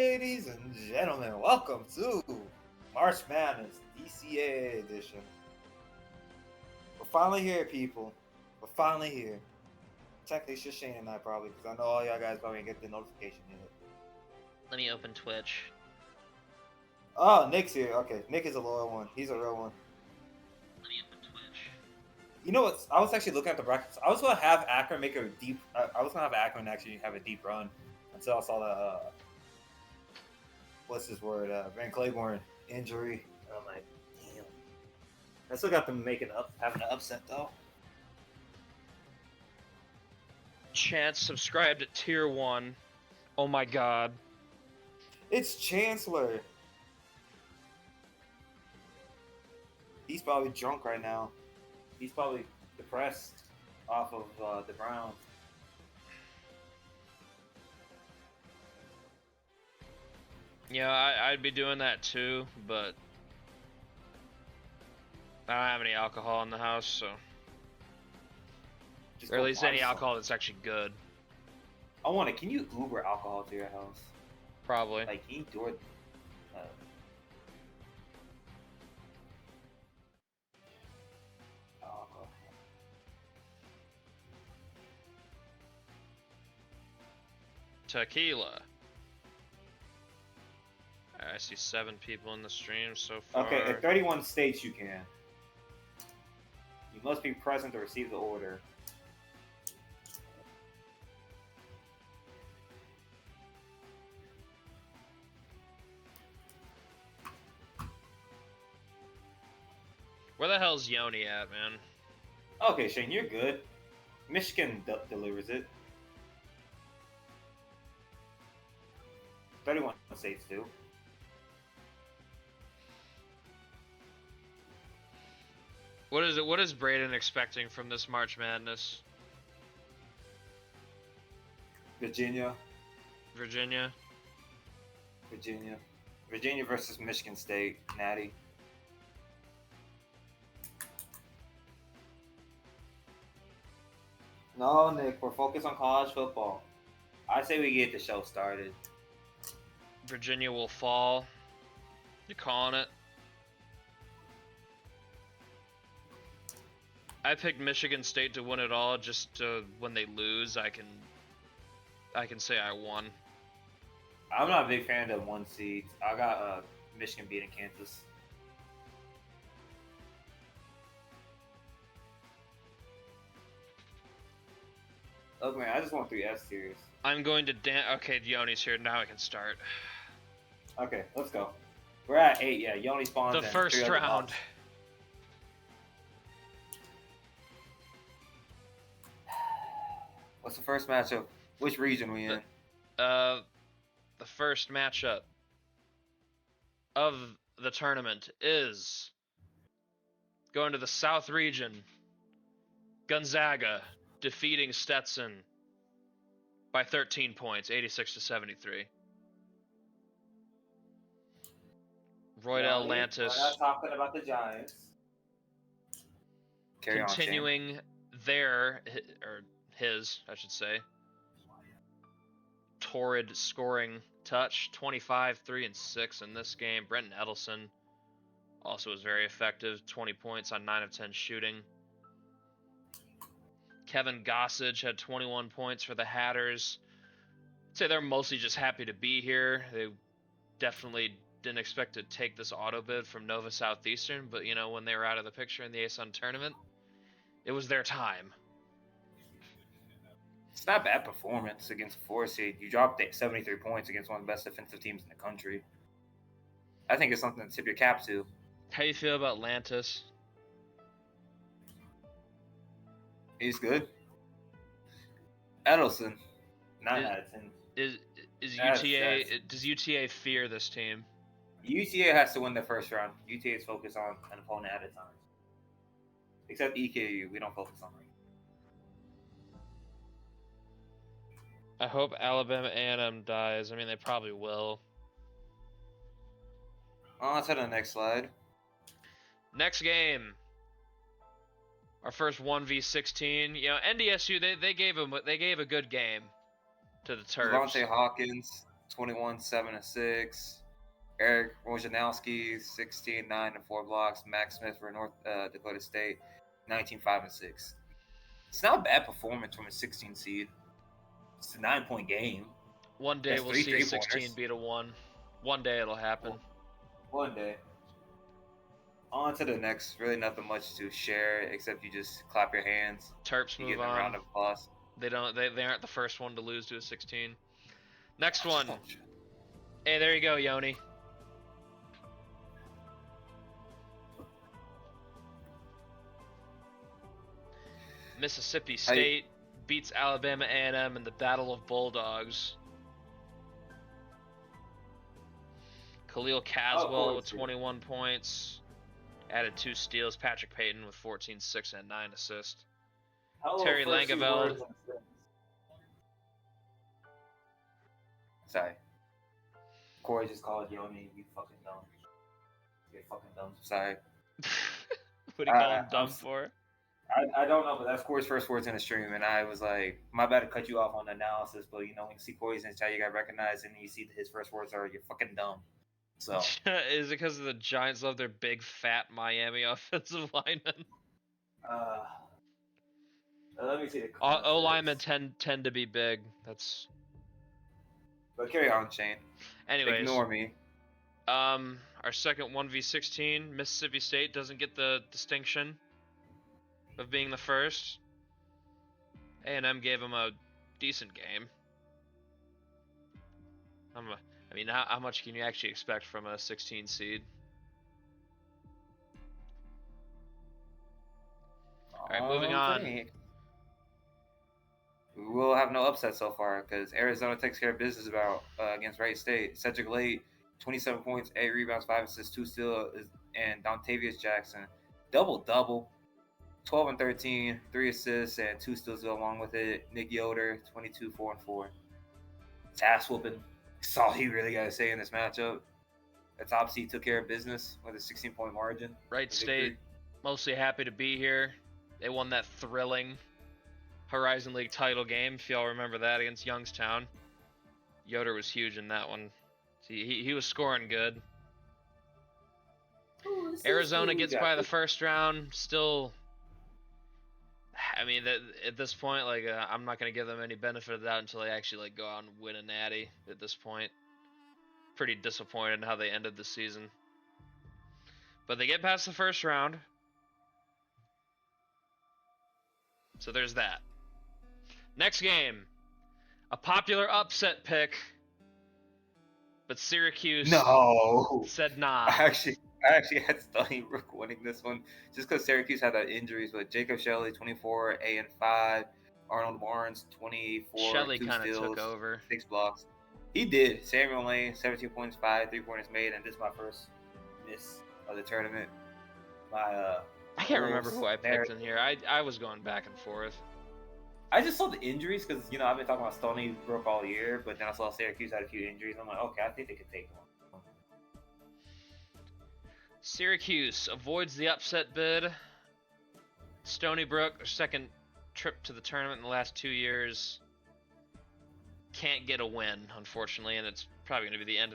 Ladies and gentlemen, welcome to March Madness DCAA edition. We're finally here, people. We're finally here. Technically, it's just Shane and I probably, because I know all y'all guys probably get the notification yet. Let me open Twitch. Oh, Nick's here. Okay, Nick is a loyal one. He's a real one. Let me open Twitch. You know what? I was actually looking at the brackets. I was gonna have Akron make a deep. I was gonna have Akron actually have a deep run until I saw the what's his word? Van Claiborne injury. I'm like, damn. I still got them having an upset though. Chance subscribed at tier 1. Oh my god. It's Chancellor. He's probably drunk right now. He's probably depressed off of the Browns. Yeah, I'd be doing that too, but I don't have any alcohol in the house, so. Just Or at go least buy any some. alcohol that's actually good. I want to. Can you Uber alcohol to your house? Probably. Like, can you do it? Alcohol. Tequila. I see 7 people in the stream so far. Okay, at 31 states you can. You must be present to receive the order. Where the hell's Yoni at, man? Okay, Shane, you're good. Michigan delivers it. 31 states do. What is it? What is Braden expecting from this March Madness? Virginia. Virginia? Virginia versus Michigan State, Natty. No, Nick, we're focused on college football. I say we get the show started. Virginia will fall. You calling it? I picked Michigan State to win it all. Just when they lose, I can say I won. I'm not a big fan of 1 seeds. I got Michigan beating Kansas. Look, man, I just want 3 F series. I'm going to Okay, Yoni's here. Now I can start. Okay, let's go. We're at 8. Yeah, Yoni spawns The in. first 3 other round. bots. What's the first matchup? Which region we in? The first matchup of the tournament is going to the South region. Gonzaga defeating Stetson by 13 points, 86-73. Roydell Lantis We're not talking about the Giants. Carry continuing his, I should say, torrid scoring touch, 25, 3, and 6 in this game. Brenton Edelson also was very effective, 20 points on 9 of 10 shooting. Kevin Gossage had 21 points for the Hatters. I'd say they're mostly just happy to be here. They definitely didn't expect to take this auto bid from Nova Southeastern, but you know, when they were out of the picture in the ASUN tournament, it was their time. It's not a bad performance against a 4 seed. You dropped 73 points against one of the best defensive teams in the country. I think it's something to tip your cap to. How you feel about Lantis? He's good. Edelson, 9 out of 10. Is That's- UTA? Does UTA fear this team? UTA has to win the first round. UTA is focused on an opponent at a time. Except EKU, we don't focus on it. I hope Alabama A&M dies. I mean, they probably will. Let's head to the next slide. Next game. Our first 1v16. You know, NDSU they gave a good game to the Terps. Devontae Hawkins, 21, 7 and 6. Eric Wojnarowski, 16, 9 and 4 blocks. Max Smith for North Dakota State, 19, 5 and 6. It's not a bad performance from a 16 seed. It's a 9-point game. One day we'll see a 16 beat a 1. One day it'll happen. One day. On to the next. Really nothing much to share except you just clap your hands. Terps you move give them on. a round of applause. They aren't the first one to lose to a 16. Next one. Hey, there you go, Yoni. Mississippi State beats Alabama A&M in the Battle of Bulldogs. Khalil Caswell with 21 points. Added 2 steals. Patrick Payton with 14, 6, and 9 assists. Terry Langeveld. Sorry. Corey just called Yoni. You fucking dumb. You're fucking dumb. Sorry. What do you call him dumb for? I don't know, but that's Corey's first words in the stream, and I was like, my bad to cut you off on the analysis, but you know, when you see Corey's in chat, you got recognized, and you see his first words are, you're fucking dumb. So is it because the Giants love their big, fat Miami offensive linemen? Let me see the O linemen tend to be big. That's. But carry on, Shane. Anyways, ignore me. Our second 1v16, Mississippi State doesn't get the distinction of being the first. A&M gave them a decent game. I mean, how much can you actually expect from a 16 seed? All right, moving on. We will have no upset so far because Arizona takes care of business against Wright State. Cedric Late, 27 points, 8 rebounds, 5 assists, 2 steals, and Dontavius Jackson, double-double, 12 and 13, 3 assists, and 2 steals go along with it. Nick Yoder, 22, 4 and 4. It's ass whooping. That's all he really got to say in this matchup. The top seed took care of business with a 16-point margin. Wright State, mostly happy to be here. They won that thrilling Horizon League title game, if y'all remember that, against Youngstown. Yoder was huge in that one. He was scoring good. Ooh, Arizona gets by the first round. Still, I mean, at this point, like, I'm not gonna give them any benefit of the doubt until they actually like go out and win a natty. At this point, pretty disappointed in how they ended the season. But they get past the first round, so there's that. Next game, a popular upset pick, but Syracuse said nah. I actually had Stony Brook winning this one just because Syracuse had that injuries. But Jacob Shelley, 24, 8 and 5. Arnold Barnes, 24, Shelley 2 kind of steals, took over. 6 blocks. He did. Samuel Lane, 17 points, 5 3-pointers made, and this is my first miss of the tournament. I can't remember who I picked in here. I was going back and forth. I just saw the injuries because, you know, I've been talking about Stony Brook all year, but then I saw Syracuse had a few injuries. I'm like, okay, I think they could take one. Syracuse avoids the upset bid. Stony Brook, their second trip to the tournament in the last 2 years, can't get a win, unfortunately, and it's probably going to be the end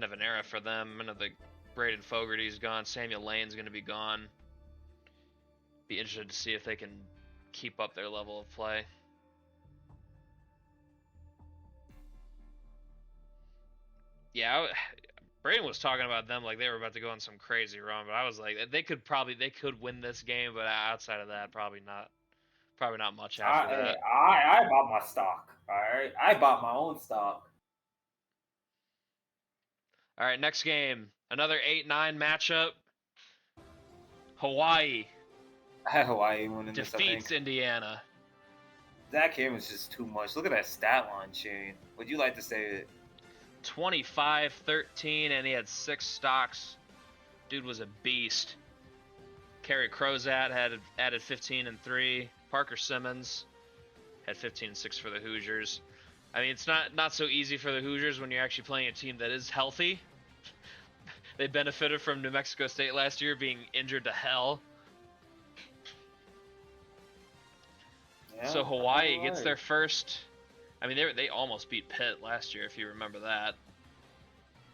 of an era for them. I know the Braden Fogarty's gone, Samuel Lane's going to be gone. Be interested to see if they can keep up their level of play. Yeah, Braden was talking about them like they were about to go on some crazy run, but I was like, they could win this game, but outside of that, probably not much after that. I bought my stock. All right, I bought my own stock. All right, next game, another 8-9 matchup. Hawaii. I had Hawaii winning this, I think. Defeats Indiana. That game was just too much. Look at that stat line, Shane. Would you like to say it? 25-13, and he had 6 stocks. Dude was a beast. Kerry Crozat had added 15 and 3. Parker Simmons had 15 and 6 for the Hoosiers. I mean, it's not so easy for the Hoosiers when you're actually playing a team that is healthy. They benefited from New Mexico State last year being injured to hell. Yeah, so Hawaii gets their first. I mean, they almost beat Pitt last year, if you remember that.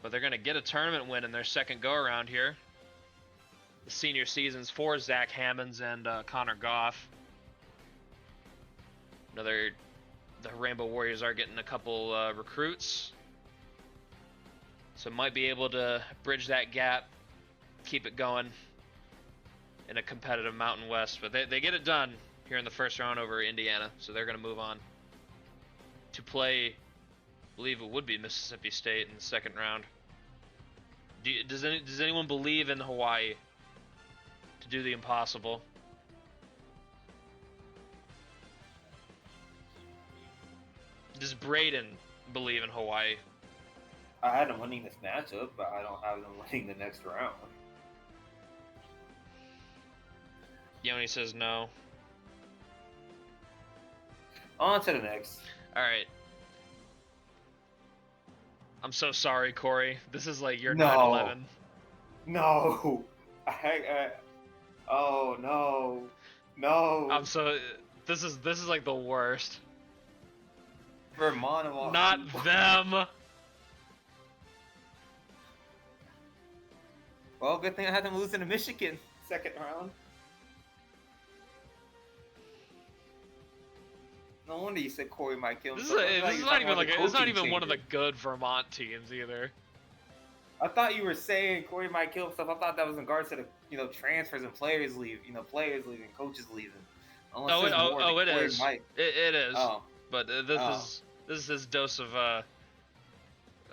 But they're going to get a tournament win in their second go-around here. The senior seasons for Zach Hammonds and Connor Goff. The Rainbow Warriors are getting a couple recruits. So might be able to bridge that gap, keep it going in a competitive Mountain West. But they get it done here in the first round over Indiana. So they're going to move on to play, I believe it would be Mississippi State in the second round. Does anyone believe in Hawaii to do the impossible? Does Braden believe in Hawaii? I had them winning this matchup, but I don't have them winning the next round. Yoni says no. On to the next. All right. I'm so sorry, Corey. This is like your No. 9/11. No. Oh no. This is like the worst. Vermont of all Not people. them. Well, good thing I had them losing to Michigan second round. No wonder you said Corey might kill This himself. is not even like it's not even one of the good Vermont teams either. I thought you were saying Corey might kill himself. I thought that was in regards to the transfers and players leaving, coaches leaving. It is. Might. It is. Oh. But this is his dose of Well,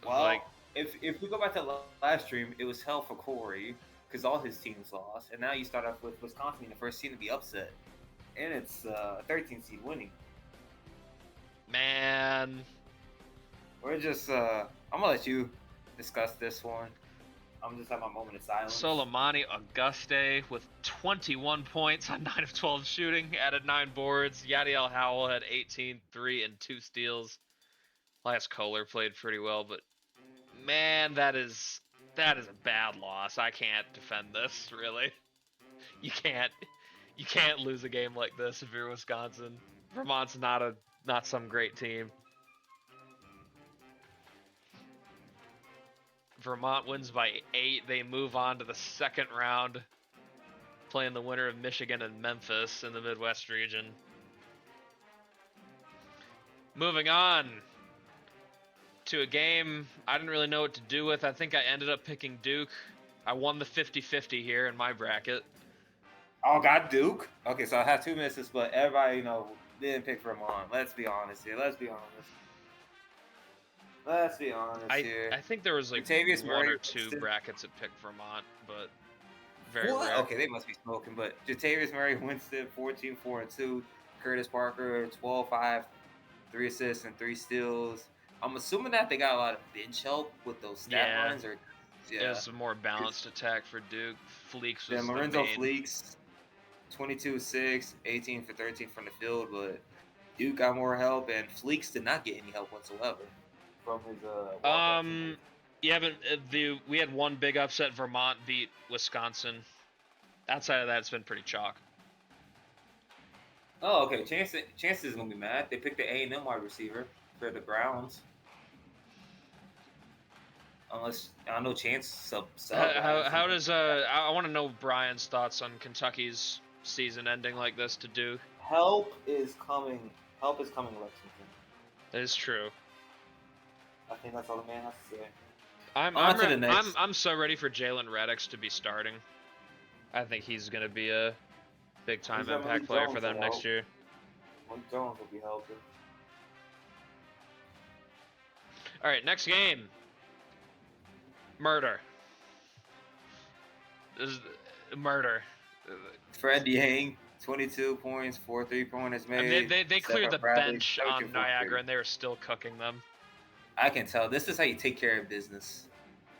like. if we go back to last stream, it was hell for Corey because all his teams lost, and now you start off with Wisconsin being the first team to be upset, and it's 13 seed winning. Man, We're just I'm gonna let you discuss this one. I'm just having my moment of silence. Soleimani Auguste with 21 points on 9 of 12 shooting, added 9 boards. Yadiel Howell had 18, 3, and 2 steals. Lance Kohler played pretty well, but man, that is a bad loss. I can't defend this, really. You can't lose a game like this if you're Wisconsin. Vermont's not some great team. Vermont wins by 8. They move on to the second round, playing the winner of Michigan and Memphis in the Midwest region. Moving on to a game I didn't really know what to do with. I think I ended up picking Duke. I won the 50-50 here in my bracket. Oh, got Duke. Okay, so I have 2 misses, but everybody didn't pick Vermont. Let's be honest here. Let's be honest here. I think there was like Jatavius one Murray or 2 Winston. brackets that picked Vermont, but very What? rare. Okay, they must be smoking. But Jatavius Murray, Winston, 14, 4, and 2. Curtis Parker, 12, 5, 3 assists and 3 steals. I'm assuming that they got a lot of bench help with those stat lines. It was a more balanced attack for Duke. Fleeks was Yeah, the Lorenzo main. Fleeks, 22-6, 18 for 13 from the field, but Duke got more help, and Fleeks did not get any help whatsoever from his walk-up team. Yeah, but we had one big upset. Vermont beat Wisconsin. Outside of that, it's been pretty chalk. Oh, okay. Chance is gonna be mad. They picked the A&M wide receiver for the Browns. Unless I know Chance sub. How does I want to know Brian's thoughts on Kentucky's season ending like this to Duke. Help is coming. Help is coming, Lexington. That is true. I think that's all the man has to say. I'm so ready for Jalen Reddix to be starting. I think he's gonna be a big time impact player for them next year. Mike Jones will be helping. All right, next game. Murder. This is murder. Fred Yang, 22 points, 4 3-pointers made. I mean, they cleared the Bradley, bench 13 on for Niagara, 3. and they were still cooking them. I can tell. This is how you take care of business.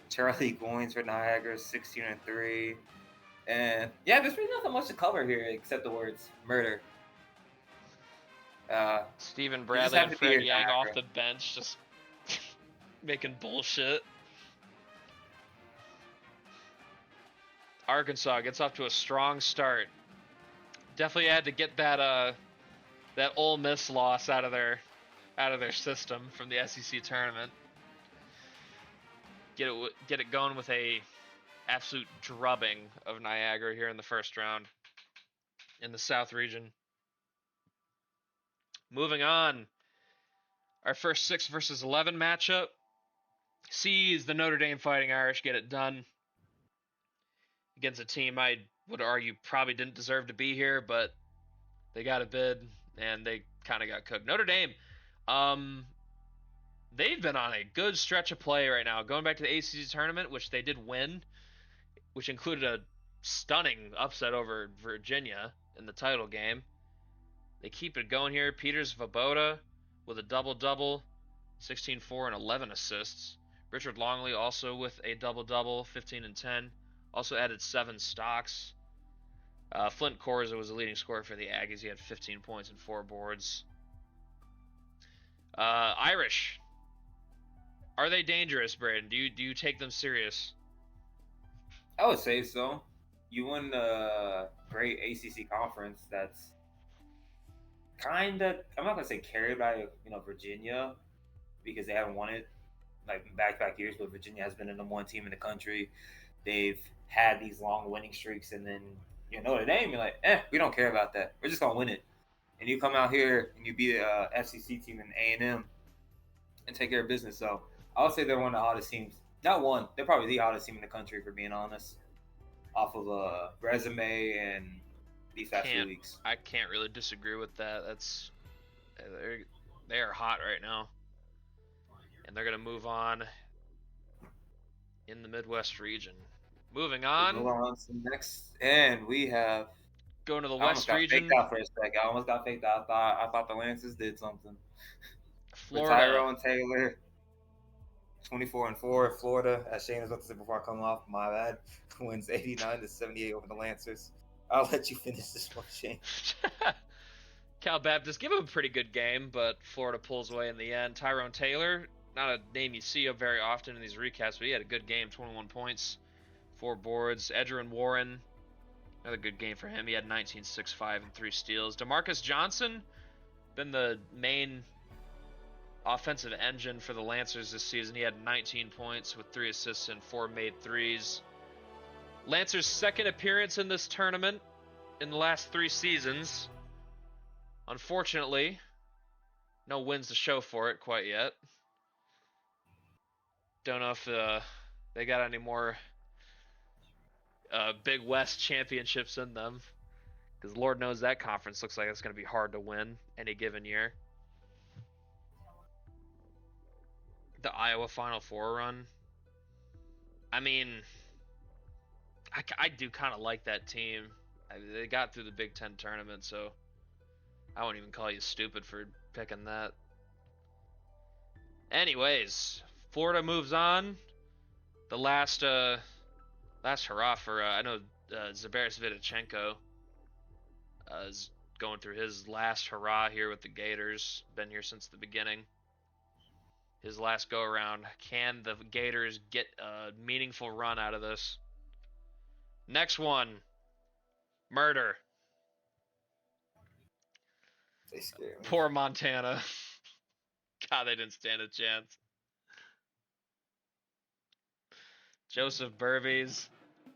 Charlie Goins for Niagara, 16 and 3. And yeah, there's really nothing much to cover here except the words murder. Stephen just Bradley have and to be Fred a Yang off Niagara. the bench, just making bullshit. Arkansas gets off to a strong start. Definitely had to get that Ole Miss loss out of their out of their system from the SEC tournament. Get it going with a absolute drubbing of Niagara here in the first round in the South region. Moving on, our first 6 versus 11 matchup sees the Notre Dame Fighting Irish get it done against a team I would argue probably didn't deserve to be here, but they got a bid and they kind of got cooked. Notre Dame, they've been on a good stretch of play right now. Going back to the ACC tournament, which they did win, which included a stunning upset over Virginia in the title game. They keep it going here. Peters Vaboda with a double-double, 16-4 and 11 assists. Richard Longley also with a double-double, 15 and 10. Also added 7 stocks. Flint Korza was the leading scorer for the Aggies. He had 15 points and 4 boards. Irish, are they dangerous, Braden? Do you take them serious? I would say so. You won the great ACC conference that's kind of, I'm not gonna say carried by Virginia, because they haven't won it like back years, but Virginia has been the number 1 team in the country. They've had these long winning streaks, and then Notre Dame, you're like, we don't care about that. We're just gonna win it. And you come out here and you beat a FCC team in A&M and take care of business. So I would say they're one of the hottest teams. Not one, they're probably the hottest team in the country, for being honest, off of a resume and these past 2 weeks. I can't really disagree with that. They are hot right now, and they're gonna move on in the Midwest region. Moving on. Move on to the next, and we have going to the West region. I almost got faked out. I thought the Lancers did something. Florida. With Tyrone Taylor, 24-4. Florida, as Shane was about to say before I come off, my bad, wins 89-78 over the Lancers. I'll let you finish this one, Shane. Cal Baptist give him a pretty good game, but Florida pulls away in the end. Tyrone Taylor, not a name you see very often in these recaps, but he had a good game, 21 points, 4 boards. Edgerrin Warren, another good game for him. He had 19, 6, 5, and 3 steals. DeMarcus Johnson, been the main offensive engine for the Lancers this season. He had 19 points with 3 assists and 4 made threes. Lancers' second appearance in this tournament in the last 3 seasons. Unfortunately, no wins to show for it quite yet. Don't know if they got any more Big West championships in them, because Lord knows that conference looks like it's going to be hard to win any given year. The Iowa Final Four run, I mean, I do kind of like that team. They got through the Big Ten tournament, so I won't even call you stupid for picking that. Anyways, Florida moves on. The last hurrah for I know Zabaris Vidichenko is going through his last hurrah here with the Gators. Been here since the beginning. His last go around. Can the Gators get a meaningful run out of this? Next one, Murder. They scare me. Poor Montana. God, they didn't stand a chance. Joseph Burbies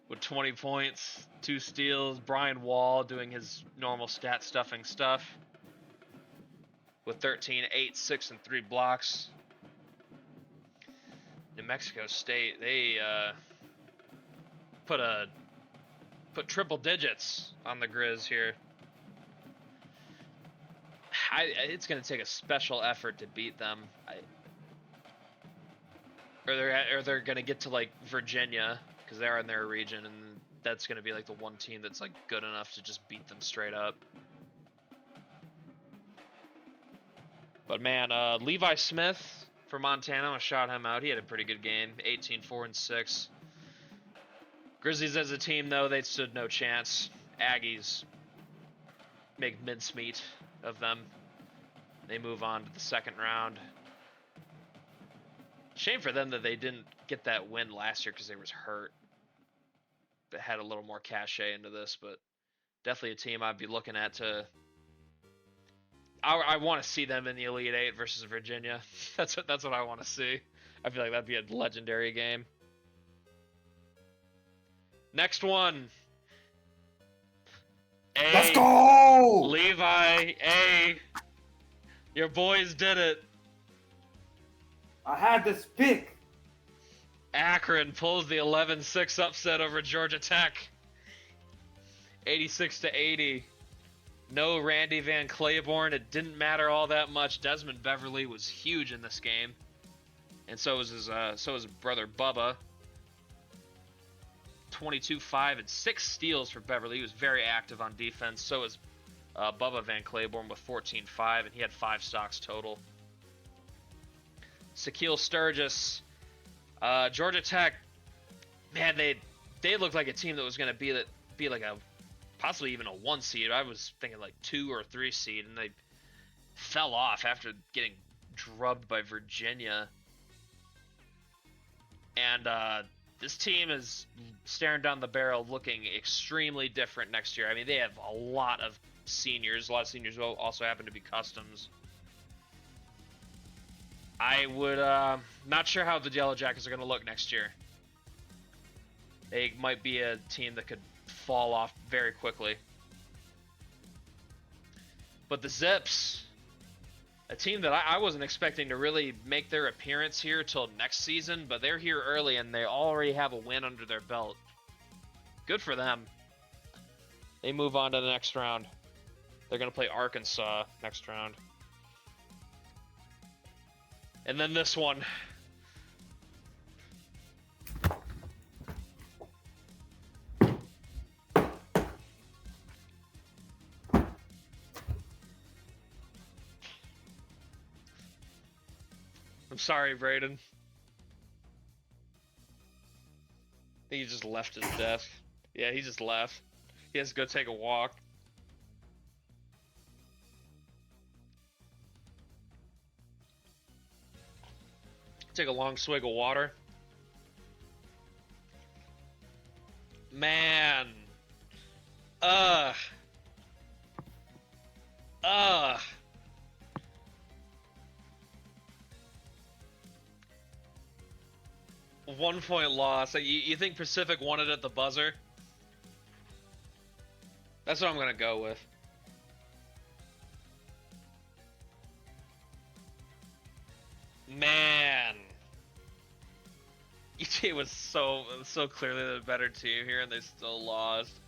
with 20 points, 2 steals. Brian Wall doing his normal stat stuffing stuff with 13, 8, 6, and 3 blocks. New Mexico State, they put triple digits on the Grizz here. It's going to take a special effort to beat them. Or they're going to get to like Virginia, because they're in their region, and that's going to be like the one team that's like good enough to just beat them straight up. But man, Levi Smith for Montana, I shot him out. He had a pretty good game, 18, 4, and 6. Grizzlies as a team, though, they stood no chance. Aggies make mincemeat of them. They move on to the second round. Shame for them that they didn't get that win last year because they was hurt. They had a little more cachet into this, but definitely a team I'd be looking at to I want to see them in the Elite Eight versus Virginia. That's what I want to see. I feel like that'd be a legendary game. Next one. Let's go! Levi, A. Your boys did it. I had this pick. Akron pulls the 11-6 upset over Georgia Tech. 86-80. No Randy Van Claiborne. It didn't matter all that much. Desmond Beverly was huge in this game, and so was his brother Bubba. 22-5 and 6 steals for Beverly. He was very active on defense. So was Bubba Van Claiborne with 14-5, and he had 5 stocks total. Shaquille Sturgis, Georgia Tech. Man, they looked like a team that was going to be like a possibly even a 1 seed. I was thinking like 2 or 3 seed, and they fell off after getting drubbed by Virginia. And this team is staring down the barrel, looking extremely different next year. I mean, they have a lot of seniors. A lot of seniors will also happen to be customs. I would not sure how the Yellow Jackets are going to look next year. They might be a team that could fall off very quickly. But the Zips, a team that I wasn't expecting to really make their appearance here till next season, but they're here early and they already have a win under their belt. Good for them. They move on to the next round. They're going to play Arkansas next round. And then this one. I'm sorry, Braden. I think he just left his desk. Yeah, he just left. He has to go take a walk. Take a long swig of water. Man. Ugh. 1 point loss. You think Pacific won it at the buzzer? That's what I'm gonna go with. Man, ET was so clearly the better team here, and they still lost.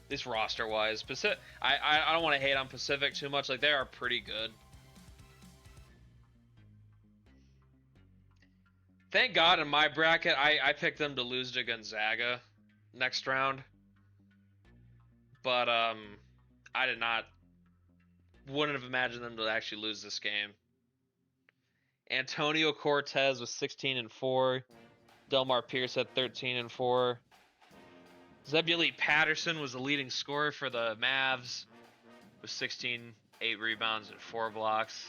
This roster-wise, Pacific. I don't want to hate on Pacific too much. Like, they are pretty good. Thank God in my bracket, I picked them to lose to Gonzaga next round. But wouldn't have imagined them to actually lose this game. Antonio Cortez was 16-4. Delmar Pierce had 13-4. Zebulon Patterson was the leading scorer for the Mavs with 16, 8 rebounds, and 4 blocks.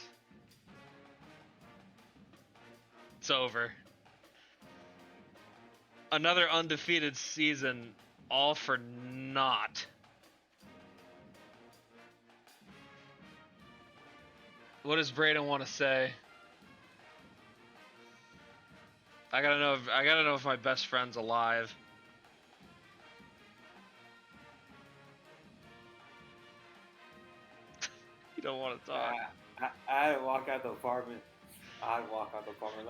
It's over. Another undefeated season, all for naught. What does Braden want to say? I gotta know if my best friend's alive. You don't want to talk. I had to walk out the apartment.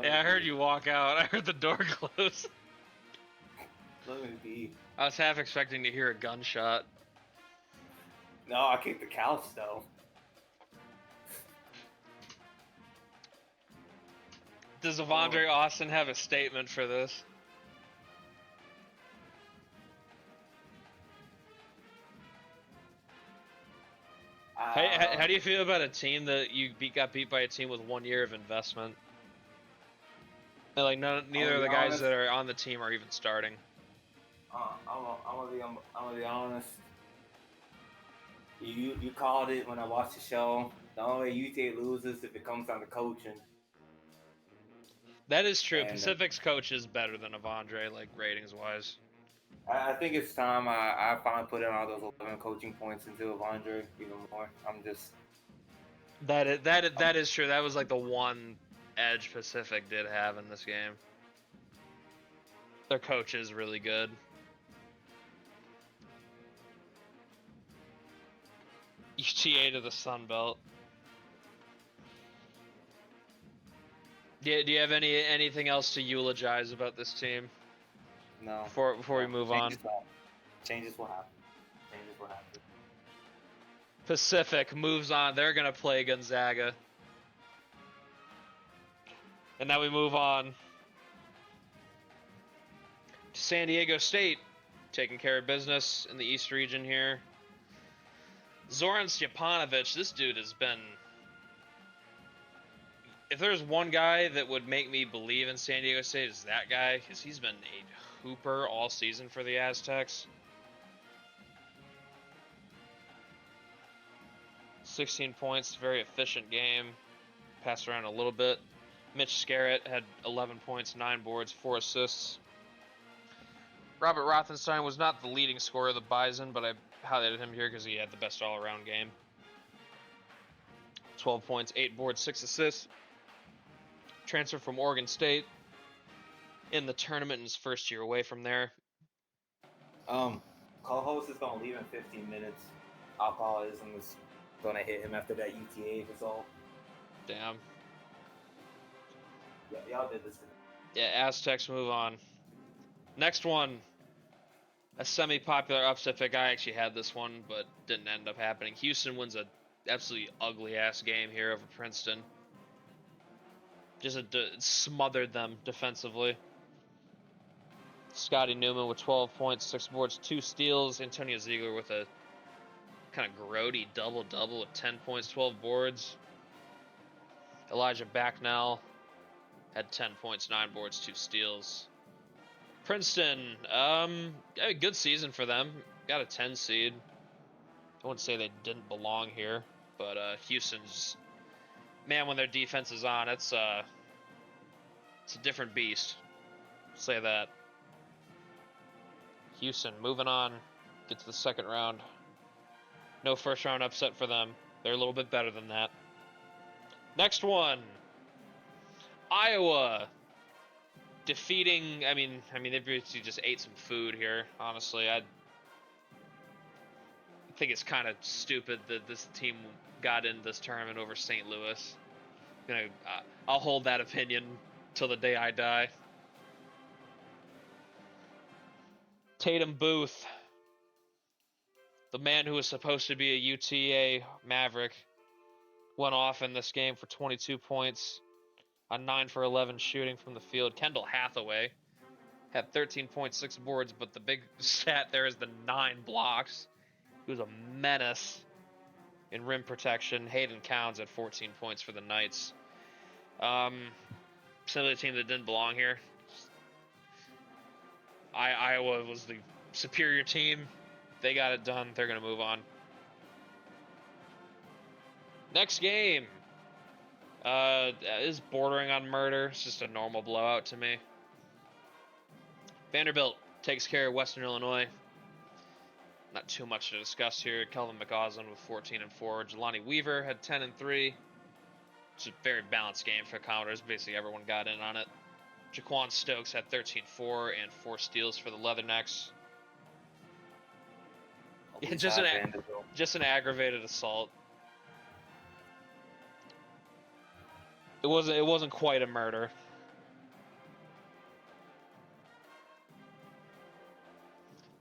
Yeah, I heard you walk out. I heard the door close. Let me be. I was half expecting to hear a gunshot. No, I kicked the couch though. Does Avondre Austin have a statement for this? How do you feel about a team that you got beat by a team with 1 year of investment? And like neither of the guys that are on the team are even starting. I'm gonna be honest. You called it when I watched the show. The only way UTA loses if it comes down to coaching. That is true. And Pacific's coach is better than Avondre, like ratings wise. I think it's time I finally put in all those 11 coaching points into Avondre even more. That is true. That was like the one edge Pacific did have in this game. Their coach is really good. UTA to the Sun Belt. Do you have anything else to eulogize about this team No. before we move on? Changes will happen. Changes will happen. Pacific moves on. They're gonna play Gonzaga. And now we move on to San Diego State, taking care of business in the East region here. Zoran Stjepanovic, this dude has been... If there's one guy that would make me believe in San Diego State, it's that guy, because he's been a hooper all season for the Aztecs. 16 points, very efficient game. Passed around a little bit. Mitch Scarrett had 11 points, 9 boards, 4 assists. Robert Rothenstein was not the leading scorer of the Bison, but I highlighted him here because he had the best all-around game. 12 points, 8 boards, 6 assists. Transfer from Oregon State in the tournament in his first year away from there. Co-host is going to leave in 15 minutes. Alcoholism is going to hit him after that UTA result. Damn. Yeah, y'all did this today. Yeah, Aztecs move on. Next one, a semi-popular upset pick. I actually had this one, but didn't end up happening. Houston wins a absolutely ugly-ass game here over Princeton. Just smothered them defensively. Scotty Newman with 12 points, 6 boards, 2 steals. Antonio Ziegler with a kind of grody double-double with 10 points, 12 boards. Elijah Backnell had 10 points, 9 boards, 2 steals. Princeton, a good season for them. Got a 10 seed. I wouldn't say they didn't belong here, but Houston's, man, when their defense is on, it's a different beast. Say that. Houston moving on, get to the second round. No first round upset for them. They're a little bit better than that. Next one, Iowa. Defeating, I mean, they basically just ate some food here. Honestly, I think it's kind of stupid that this team got in this tournament over St. Louis. I'll hold that opinion till the day I die. Tatum Booth, the man who was supposed to be a UTA Maverick, went off in this game for 22 points. On 9 for 11 shooting from the field. Kendall Hathaway had 13.6 boards, but the big stat there is the 9 blocks. He was a menace in rim protection. Hayden Counts at 14 points for the Knights. Simply a team that didn't belong here. Iowa was the superior team. They got it done. They're going to move on. Next game. Is bordering on murder. It's just a normal blowout to me. Vanderbilt takes care of Western Illinois. Not too much to discuss here. Kelvin McCausland with 14 and 4. Jelani Weaver had 10 and 3. It's a very balanced game for Commodores. Basically, everyone got in on it. Jaquan Stokes had 13-4 and 4 steals for the Leathernecks. Just an aggravated assault. It wasn't quite a murder.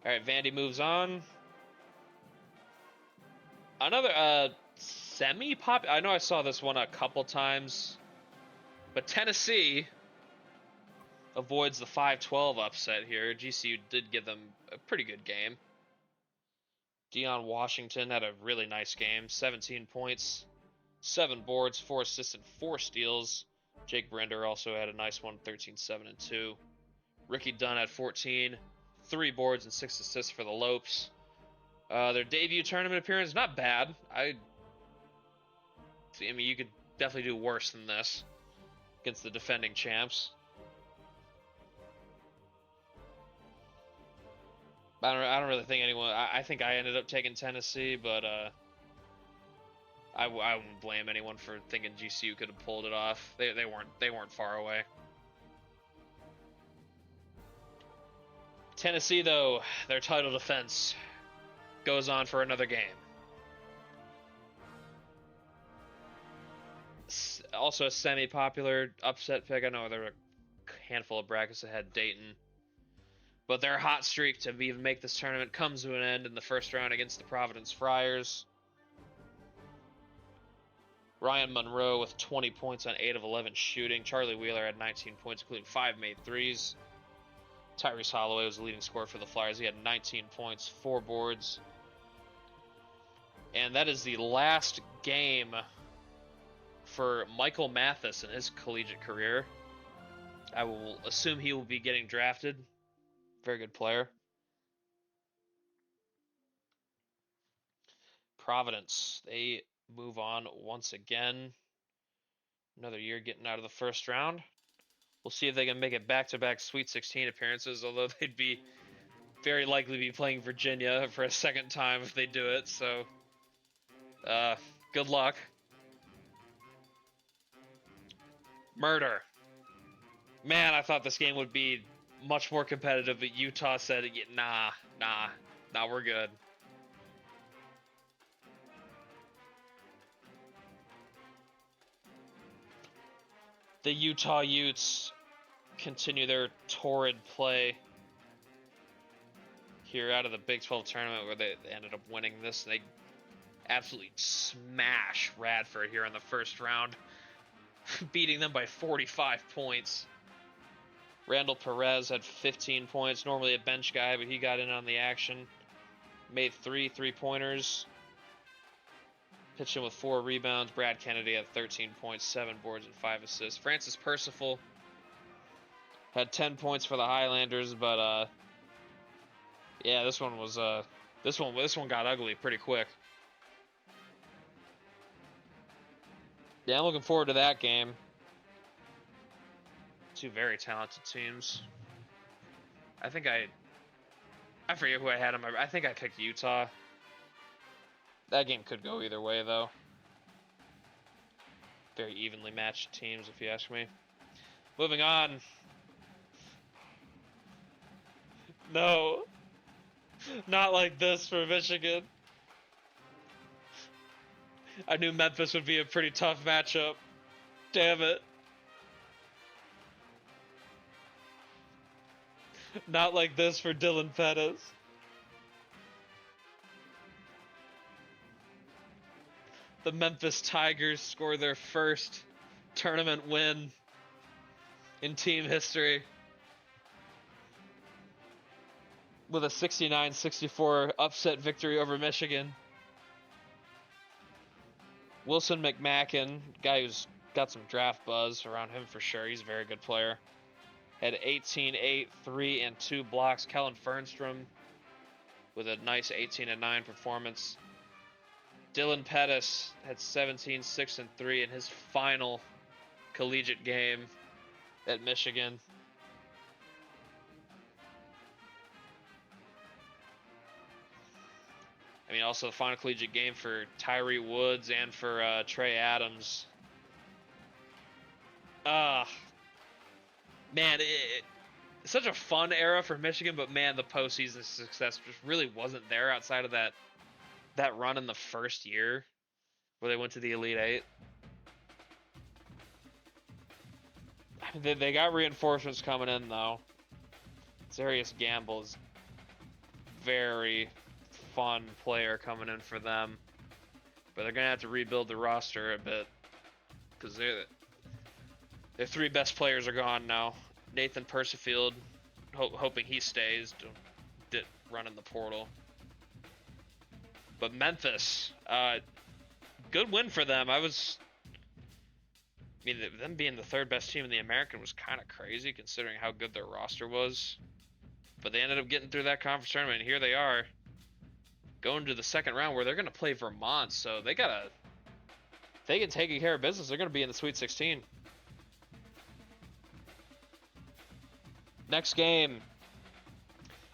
All right, Vandy moves on. Another semi-pop. I know I saw this one a couple times, but Tennessee avoids the 5-12 upset here. GCU did give them a pretty good game. Deion Washington had a really nice game. 17 points. 7 boards, 4 assists, and 4 steals. Jake Brender also had a nice one, 13, 7, and 2. Ricky Dunn had 14, 3 boards, and 6 assists for the Lopes. Their debut tournament appearance, not bad. I mean, you could definitely do worse than this against the defending champs. I don't really think anyone. I think I ended up taking Tennessee, but I wouldn't blame anyone for thinking GCU could have pulled it off. They weren't far away. Tennessee, though, their title defense goes on for another game. Also a semi-popular upset pick. I know there were a handful of brackets that had Dayton, but their hot streak to even make this tournament comes to an end in the first round against the Providence Friars. Ryan Monroe with 20 points on 8 of 11 shooting. Charlie Wheeler had 19 points, including 5 made threes. Tyrese Holloway was the leading scorer for the Flyers. He had 19 points, 4 boards. And that is the last game for Michael Mathis in his collegiate career. I will assume he will be getting drafted. Very good player. Providence, they move on once again. Another year getting out of the first round. We'll see if they can make it back-to-back Sweet 16 appearances, although they'd be very likely be playing Virginia for a second time if they do it, so good luck. Murder. Man, I thought this game would be much more competitive, but Utah said, nah, we're good. The Utah Utes continue their torrid play here out of the Big 12 tournament where they ended up winning this. They absolutely smash Radford here in the first round, beating them by 45 points. Randall Perez had 15 points, normally a bench guy, but he got in on the action. Made 3 3-pointers. Pitching with 4 rebounds. Brad Kennedy had 13 points, 7 boards, and 5 assists. Francis Percival had 10 points for the Highlanders, but yeah, this one got ugly pretty quick. Yeah, I'm looking forward to that game. Two very talented teams. I forget who I had on my. I think I picked Utah. That game could go either way, though. Very evenly matched teams, if you ask me. Moving on. No. Not like this for Michigan. I knew Memphis would be a pretty tough matchup. Damn it. Not like this for Dylan Pettis. The Memphis Tigers score their first tournament win in team history with a 69-64 upset victory over Michigan. Wilson McMacken, guy who's got some draft buzz around him for sure. He's a very good player. Had 18, 8, 3, and 2 blocks. Kellen Fernstrom with a nice 18 and 9 performance. Dylan Pettis had 17, 6, and 3 in his final collegiate game at Michigan. I mean, also the final collegiate game for Tyree Woods and for Trey Adams. Man, it's such a fun era for Michigan, but man, the postseason success just really wasn't there outside of that run in the first year where they went to the Elite Eight. They got reinforcements coming in, though. Darius Gamble is very fun player coming in for them, but they're gonna have to rebuild the roster a bit because their 3 best players are gone now. Nathan Percifield, hoping he stays, running the portal. But Memphis, good win for them. Them being the 3rd best team in the American was kind of crazy considering how good their roster was. But they ended up getting through that conference tournament, and here they are, going to the second round where they're going to play Vermont. So if they can take care of business, they're going to be in the Sweet 16. Next game,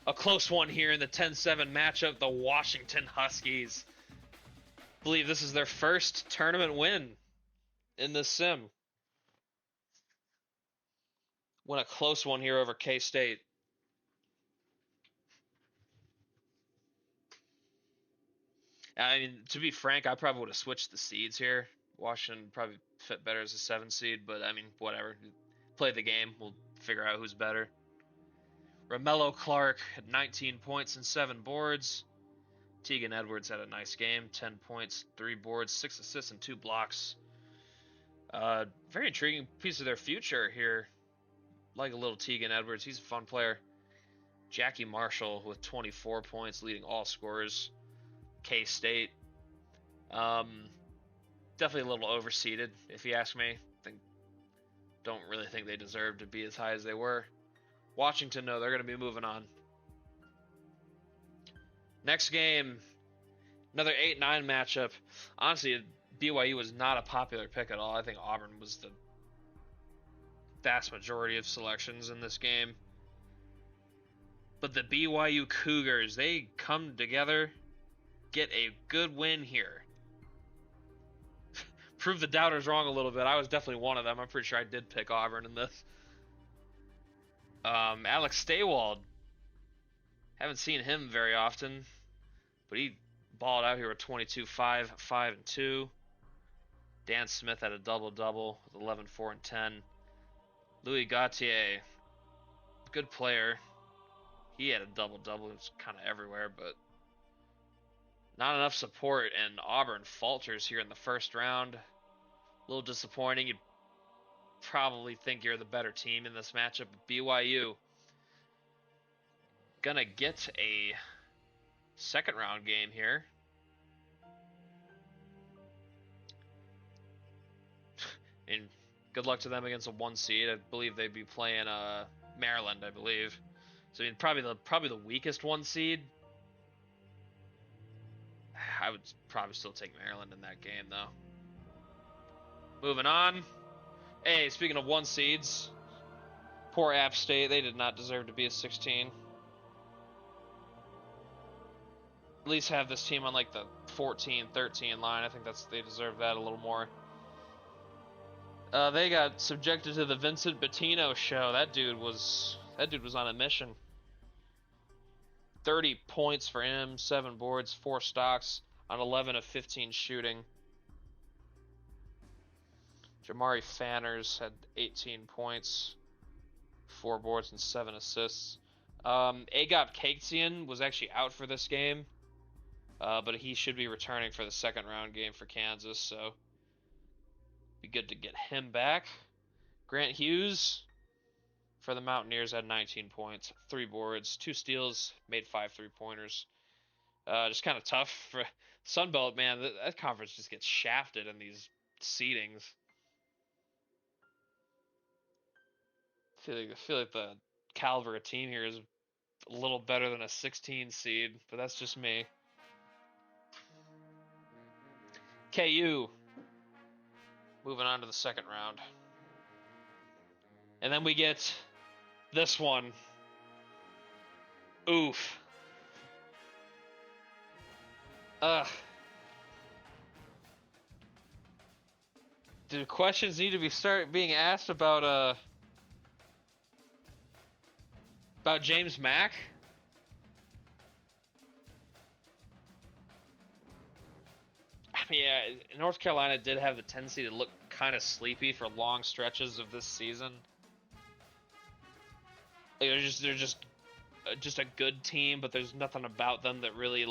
a close one here in the 10-7 matchup. The Washington Huskies believe this is their first tournament win in this sim. Won a close one here over K-State. I mean, to be frank, I probably would have switched the seeds here. Washington probably fit better as a 7 seed, but I mean, whatever. Play the game. We'll figure out who's better. Romello Clark had 19 points and 7 boards. Tegan Edwards had a nice game, 10 points, 3 boards, 6 assists, and 2 blocks. Very intriguing piece of their future here. Like a little Tegan Edwards. He's a fun player. Jackie Marshall with 24 points, leading all scorers. K-State. Definitely a little overseeded, if you ask me. Don't really think they deserve to be as high as they were. Washington, no, they're going to be moving on. Next game, another 8-9 matchup. Honestly, BYU was not a popular pick at all. I think Auburn was the vast majority of selections in this game. But the BYU Cougars, they come together, get a good win here. Prove the doubters wrong a little bit. I was definitely one of them. I'm pretty sure I did pick Auburn in this. Alex Staywald. Haven't seen him very often, but he balled out here with 22, 5, 5, and 2. Dan Smith had a double-double with 11, 4, and 10. Louis Gautier, good player. He had a double-double. It was kind of everywhere, but not enough support, and Auburn falters here in the first round. A little disappointing. You'd probably think you're the better team in this matchup. BYU gonna get a second round game here. And good luck to them against a 1 seed. I believe they'd be playing Maryland, I believe. So I mean, probably the weakest 1 seed. I would probably still take Maryland in that game, though. Moving on. Hey, speaking of 1 seeds, poor App State. They did not deserve to be a 16. At least have this team on like the 14-13 line. I think they deserve that a little more. They got subjected to the Vincent Bettino show. That dude was on a mission. 30 points for him, 7 boards, 4 stocks on 11 of 15 shooting. Jamari Fanners had 18 points, 4 boards, and 7 assists. Agop Kaksian was actually out for this game, but he should be returning for the second round game for Kansas, so be good to get him back. Grant Hughes for the Mountaineers had 19 points, 3 boards, 2 steals, made 5 3-pointers. Just kind of tough for Sunbelt, man. That conference just gets shafted in these seedings. I feel like the caliber of team here is a little better than a 16 seed, but that's just me. KU moving on to the second round. And then we get this one. Oof. Do questions need to be being asked about James Mack? I mean, yeah, North Carolina did have the tendency to look kind of sleepy for long stretches of this season. Like, they're just a good team, but there's nothing about them that really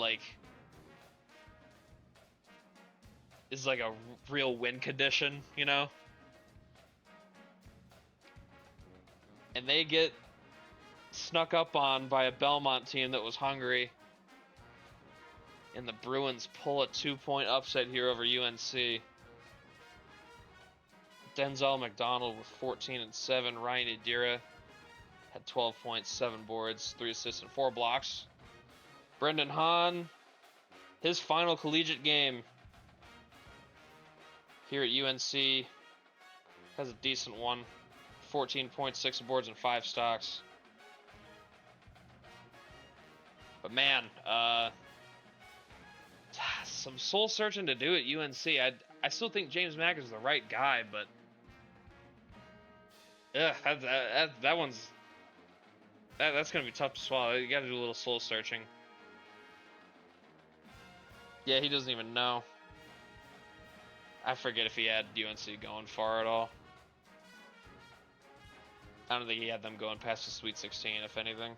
is like a real win condition, you know? And they get snuck up on by a Belmont team that was hungry. And the Bruins pull a 2-point upset here over UNC. Denzel McDonald with 14 and 7. Ryan Adira had 12 points, 7 boards, 3 assists, and 4 blocks. Brendan Hahn, his final collegiate game here at UNC, has a decent one. 14 points, 6 boards, and 5 stocks. But man, some soul searching to do at UNC. I still think James Mack is the right guy, but yeah, that one's that's gonna be tough to swallow. You got to do a little soul searching. Yeah, he doesn't even know. I forget if he had UNC going far at all. I don't think he had them going past the Sweet 16, if anything.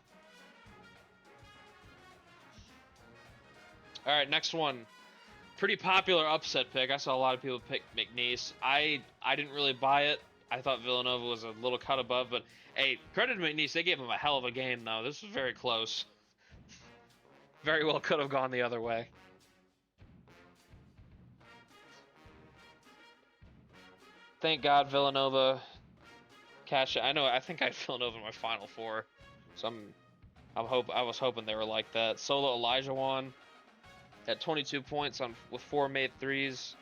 All right, next one. Pretty popular upset pick. I saw a lot of people pick McNeese. I didn't really buy it. I thought Villanova was a little cut above, but hey, credit to McNeese. They gave him a hell of a game, though. This was very close. Very well could have gone the other way. Thank God Villanova cashed it. I think I had Villanova in my Final Four, so I was hoping they were like that. Solo Elijah at 22 points with 4 made threes.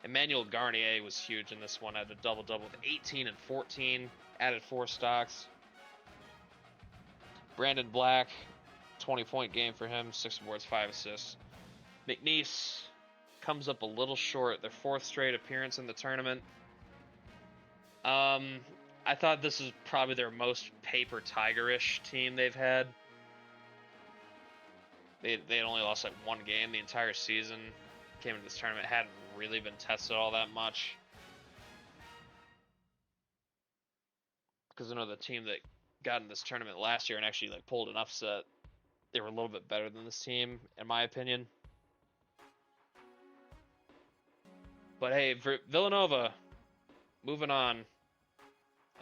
Emmanuel Garnier was huge in this one. Had a double-double with 18 and 14. Added 4 stocks. Brandon Black, 20-point game for him. 6 boards, 5 assists. McNeese comes up a little short. Their 4th straight appearance in the tournament. I thought this is probably their most paper Tiger-ish team they've had. They had only lost like 1 game the entire season. Came into this tournament, hadn't really been tested all that much. Because I know the team that got in this tournament last year and actually like pulled an upset, they were a little bit better than this team, in my opinion. But hey, for Villanova, moving on.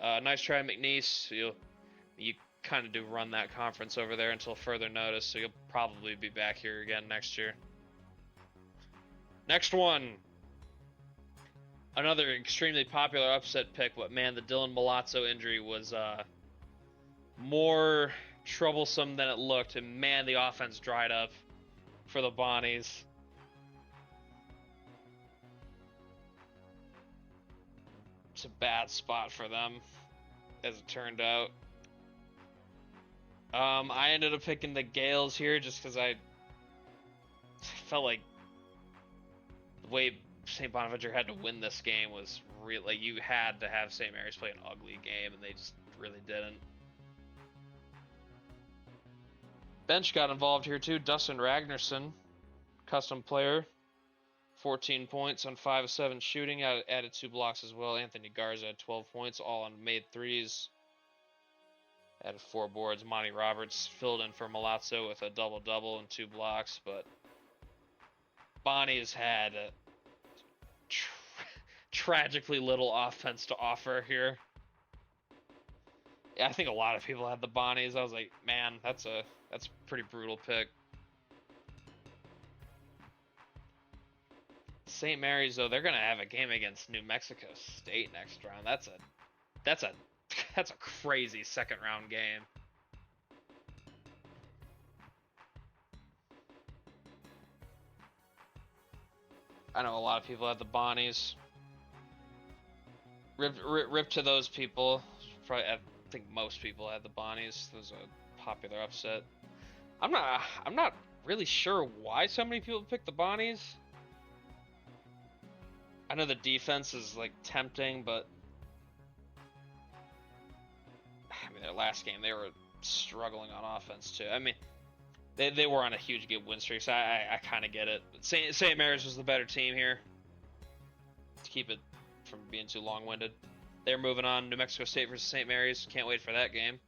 Nice try, McNeese. You kind of do run that conference over there until further notice, so you'll probably be back here again next year. Next one. Another extremely popular upset pick, but man, the Dylan Milazzo injury was more troublesome than it looked, and man, the offense dried up for the Bonnies. It's a bad spot for them, as it turned out. I ended up picking the Gales here just because I felt like the way St. Bonaventure had to win this game was real. Like, you had to have St. Mary's play an ugly game, and they just really didn't. Bench got involved here too. Dustin Ragnarsson, custom player, 14 points on 5 of 7 shooting, added 2 blocks as well. Anthony Garza had 12 points, all on made threes. Added 4 boards. Monty Roberts filled in for Milazzo with a double-double and 2 blocks, but Bonnie's had tragically little offense to offer here. Yeah, I think a lot of people had the Bonnies. I was like, man, that's a pretty brutal pick. St. Mary's, though, they're gonna have a game against New Mexico State next round. That's a crazy second round game. I know a lot of people had the Bonnies. Rip to those people. Probably, I think most people had the Bonnies. It was a popular upset. I'm not really sure why so many people picked the Bonnies. I know the defense is like tempting, but I mean, their last game they were struggling on offense too. I mean, they were on a huge good win streak, so I kind of get it. But St. Mary's was the better team here. To keep it from being too long-winded, they're moving on. New Mexico State versus St. Mary's. Can't wait for that game.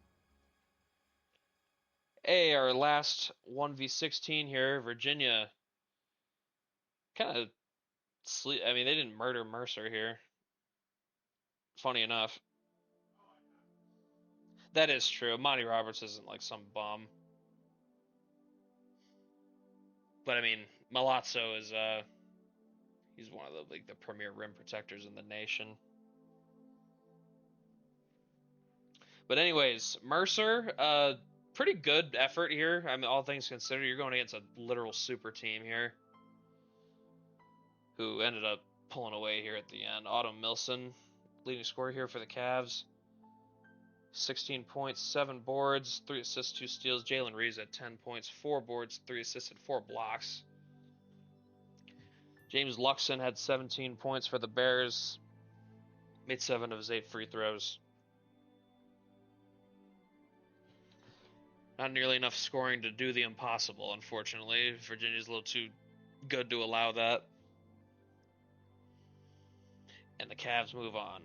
Hey, our last 1v16 here. Virginia kind of sleep. I mean, they didn't murder Mercer here. Funny enough. That is true. Monty Roberts isn't like some bum. But I mean, Milazzo is he's one of the premier rim protectors in the nation. But anyways, Mercer, pretty good effort here. I mean, all things considered, you're going against a literal super team here, who ended up pulling away here at the end. Autumn Milson, leading scorer here for the Cavs. 16 points, 7 boards, 3 assists, 2 steals. Jalen Reeves at 10 points, 4 boards, 3 assists, and 4 blocks. James Luxon had 17 points for the Bears. Made 7 of his 8 free throws. Not nearly enough scoring to do the impossible, unfortunately. Virginia's a little too good to allow that. And the Cavs move on.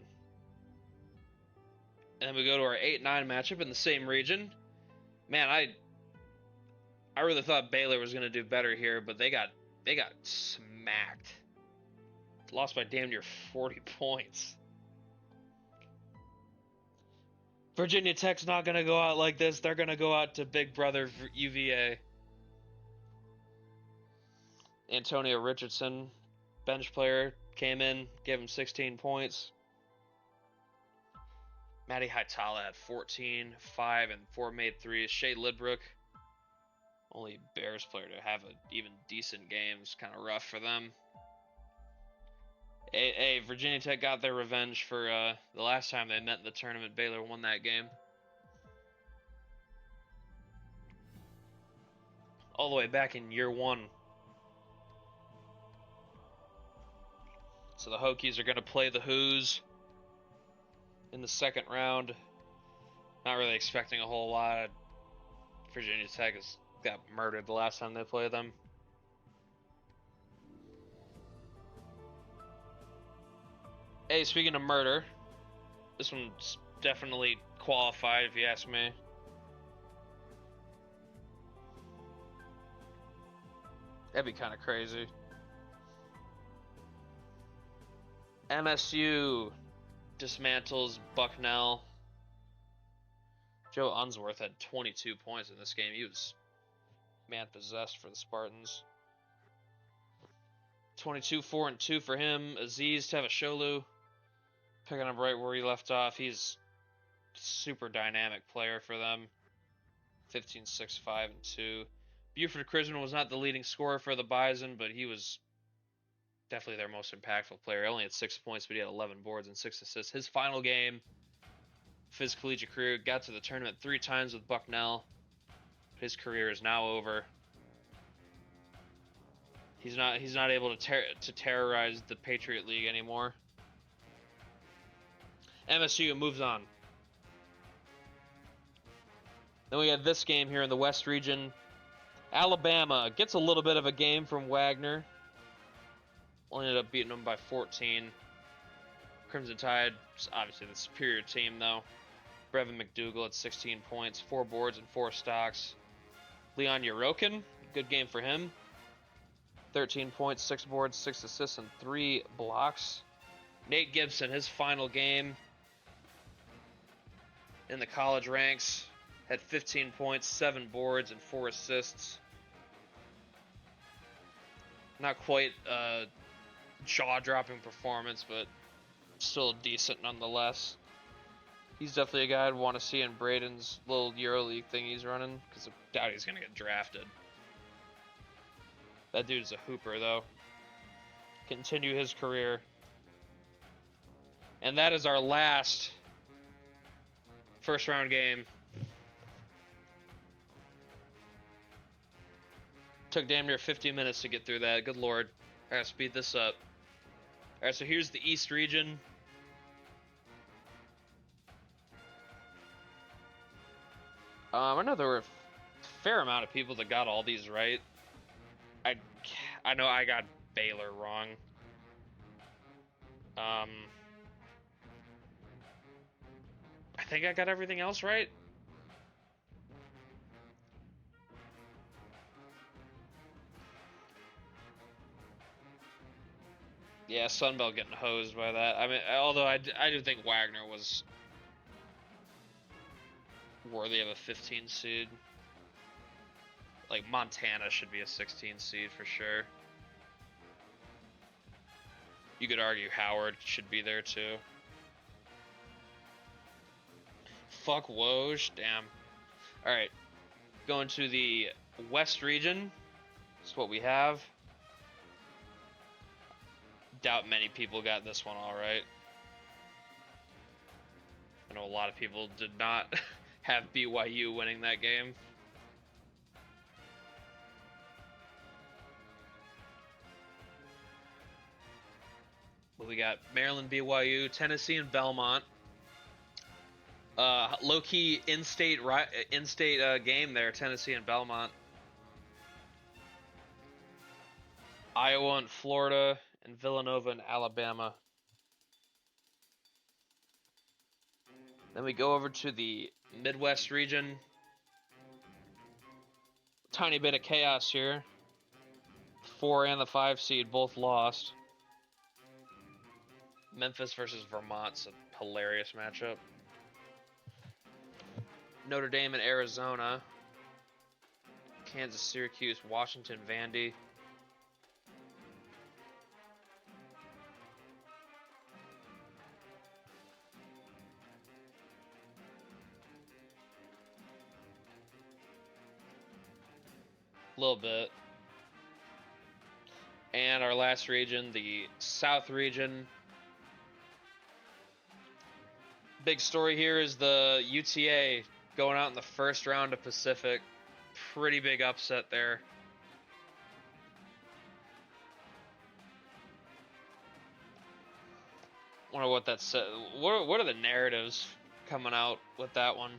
And then we go to our 8-9 matchup in the same region. Man, I really thought Baylor was going to do better here, but they got smacked. Lost by damn near 40 points. Virginia Tech's not going to go out like this. They're going to go out to Big Brother UVA. Antonio Richardson, bench player, came in, gave him 16 points. Matty Hightower had 14, 5, and 4 made threes. Shea Lidbrook, only Bears player to have an even decent game. It's kind of rough for them. Hey, Virginia Tech got their revenge for the last time they met in the tournament. Baylor won that game. All the way back in year 1. So the Hokies are going to play the Hoos in the second round. Not really expecting a whole lot. Virginia Tech got murdered the last time they played them. Hey, speaking of murder, this one's definitely qualified if you ask me. That'd be kind of crazy. MSU dismantles Bucknell. Joe Unsworth had 22 points in this game. He was man-possessed for the Spartans. 22, 4, and 2 for him. Aziz Tavasholu picking up right where he left off. He's a super dynamic player for them. 15, 6, 5, and 2. Buford Crisman was not the leading scorer for the Bison, but he was definitely their most impactful player. He only had 6 points, but he had 11 boards and 6 assists. His final game of his collegiate career, got to the tournament 3 times with Bucknell. His career is now over. He's not able to terrorize the Patriot League anymore. MSU moves on. Then we got this game here in the West region. Alabama gets a little bit of a game from Wagner. Only ended up beating them by 14. Crimson Tide, obviously the superior team though. Brevin McDougal had 16 points, 4 boards, and 4 stocks. Leon Yorokin, good game for him. 13 points, 6 boards, 6 assists, and 3 blocks. Nate Gibson, his final game in the college ranks, had 15 points, 7 boards, and 4 assists. Not quite a jaw-dropping performance, but still decent nonetheless. He's definitely a guy I'd want to see in Braden's little EuroLeague thing he's running, because I doubt he's going to get drafted. That dude's a hooper, though. Continue his career. And that is our last first round game. Took damn near 50 minutes to get through that. Good lord. I gotta speed this up. Alright, so here's the East region. I know there were a fair amount of people that got all these right. I know I got Baylor wrong. I think I got everything else right. Yeah, Sunbelt getting hosed by that. I mean, although I do think Wagner was worthy of a 15 seed. Like, Montana should be a 16 seed for sure. You could argue Howard should be there too. Fuck Woj, damn. Alright, going to the West region. That's what we have. Doubt many people got this one alright. I know a lot of people did not have BYU winning that game. we got Maryland, BYU, Tennessee, and Belmont. Low-key in-state game there, Tennessee and Belmont. Iowa and Florida, and Villanova and Alabama. Then we go over to the Midwest region. Tiny bit of chaos here. 4 and the 5 seed both lost. Memphis versus Vermont's a hilarious matchup. Notre Dame and Arizona. Kansas, Syracuse, Washington, Vandy. A little bit. And our last region, the South region. Big story here is the UTA going out in the first round of Pacific. Pretty big upset there. Wonder what that said. What are the narratives coming out with that one?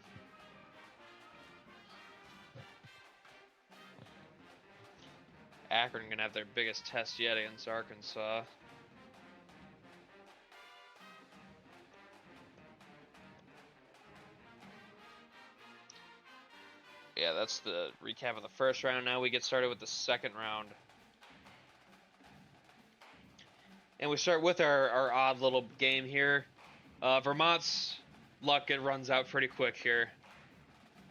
Akron gonna have their biggest test yet against Arkansas. Yeah, that's the recap of the first round. Now we get started with the second round. And we start with our odd little game here. Vermont's luck, it runs out pretty quick here.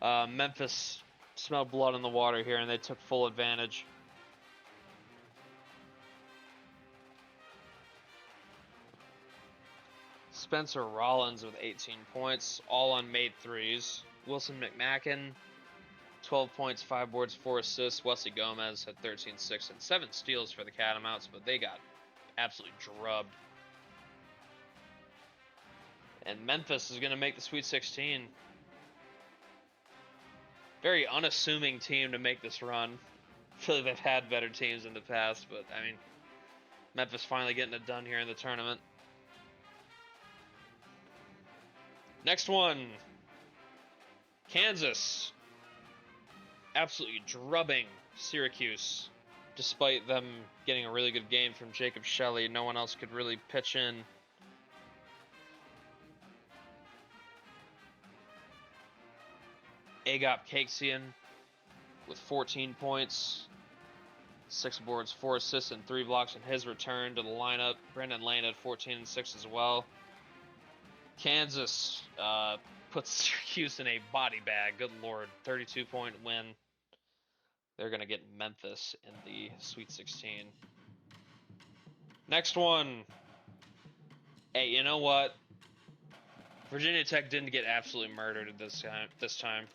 Memphis smelled blood in the water here, and they took full advantage. Spencer Rollins with 18 points, all on made threes. Wilson McMacken, 12 points, 5 boards, 4 assists. Wesley Gomez had 13, 6, and 7 steals for the Catamounts, but they got absolutely drubbed. And Memphis is going to make the Sweet 16. Very unassuming team to make this run. I feel like they've had better teams in the past, but I mean, Memphis finally getting it done here in the tournament. Next one, Kansas. Absolutely drubbing Syracuse. Despite them getting a really good game from Jacob Shelley, no one else could really pitch in. Agop Cakezian with 14 points, 6 boards, 4 assists, and 3 blocks in his return to the lineup. Brendan Lane had 14 and 6 as well. Kansas puts Syracuse in a body bag. Good lord, 32-point win. They're going to get Memphis in the Sweet 16. Next one. Hey, you know what? Virginia Tech didn't get absolutely murdered this time.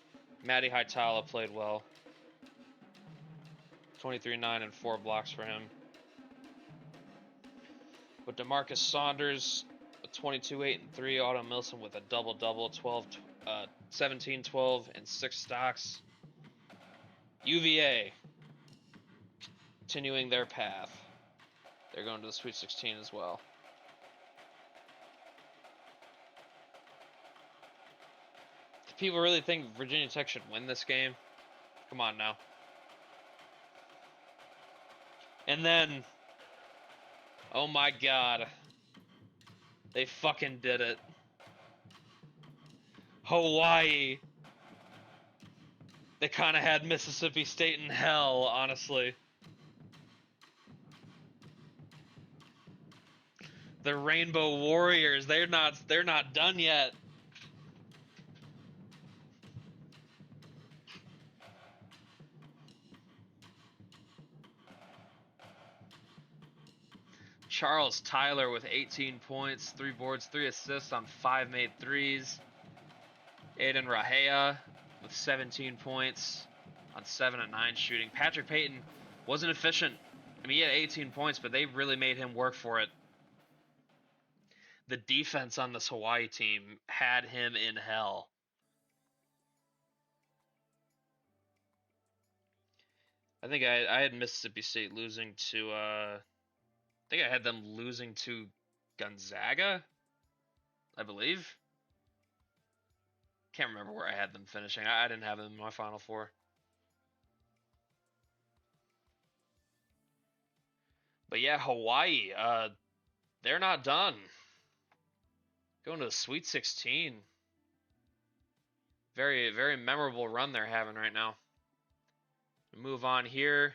Matty Haitala played well. 23, 9, and 4 blocks for him. But DeMarcus Saunders, 22, 8, and 3. Otto Milson with a double-double, 17, 12, and 6 stocks. UVA continuing their path. They're going to the Sweet 16 as well. Do people really think Virginia Tech should win this game? Come on now. And then, oh my god, they fucking did it. Hawaii. They kind of had Mississippi State in hell, honestly. The Rainbow Warriors, they're not done yet. Charles Tyler with 18 points, 3 boards, 3 assists on 5 made threes. Aiden Rahea with 17 points on 7 and 9 shooting. Patrick Payton wasn't efficient. I mean, he had 18 points, but they really made him work for it. The defense on this Hawaii team had him in hell. I think I had Mississippi State losing to I think I had them losing to Gonzaga, I believe. Can't remember where I had them finishing. I didn't have them in my Final Four. But yeah, Hawaii, they're not done. Going to the Sweet 16. Very, very memorable run they're having right now. Move on here.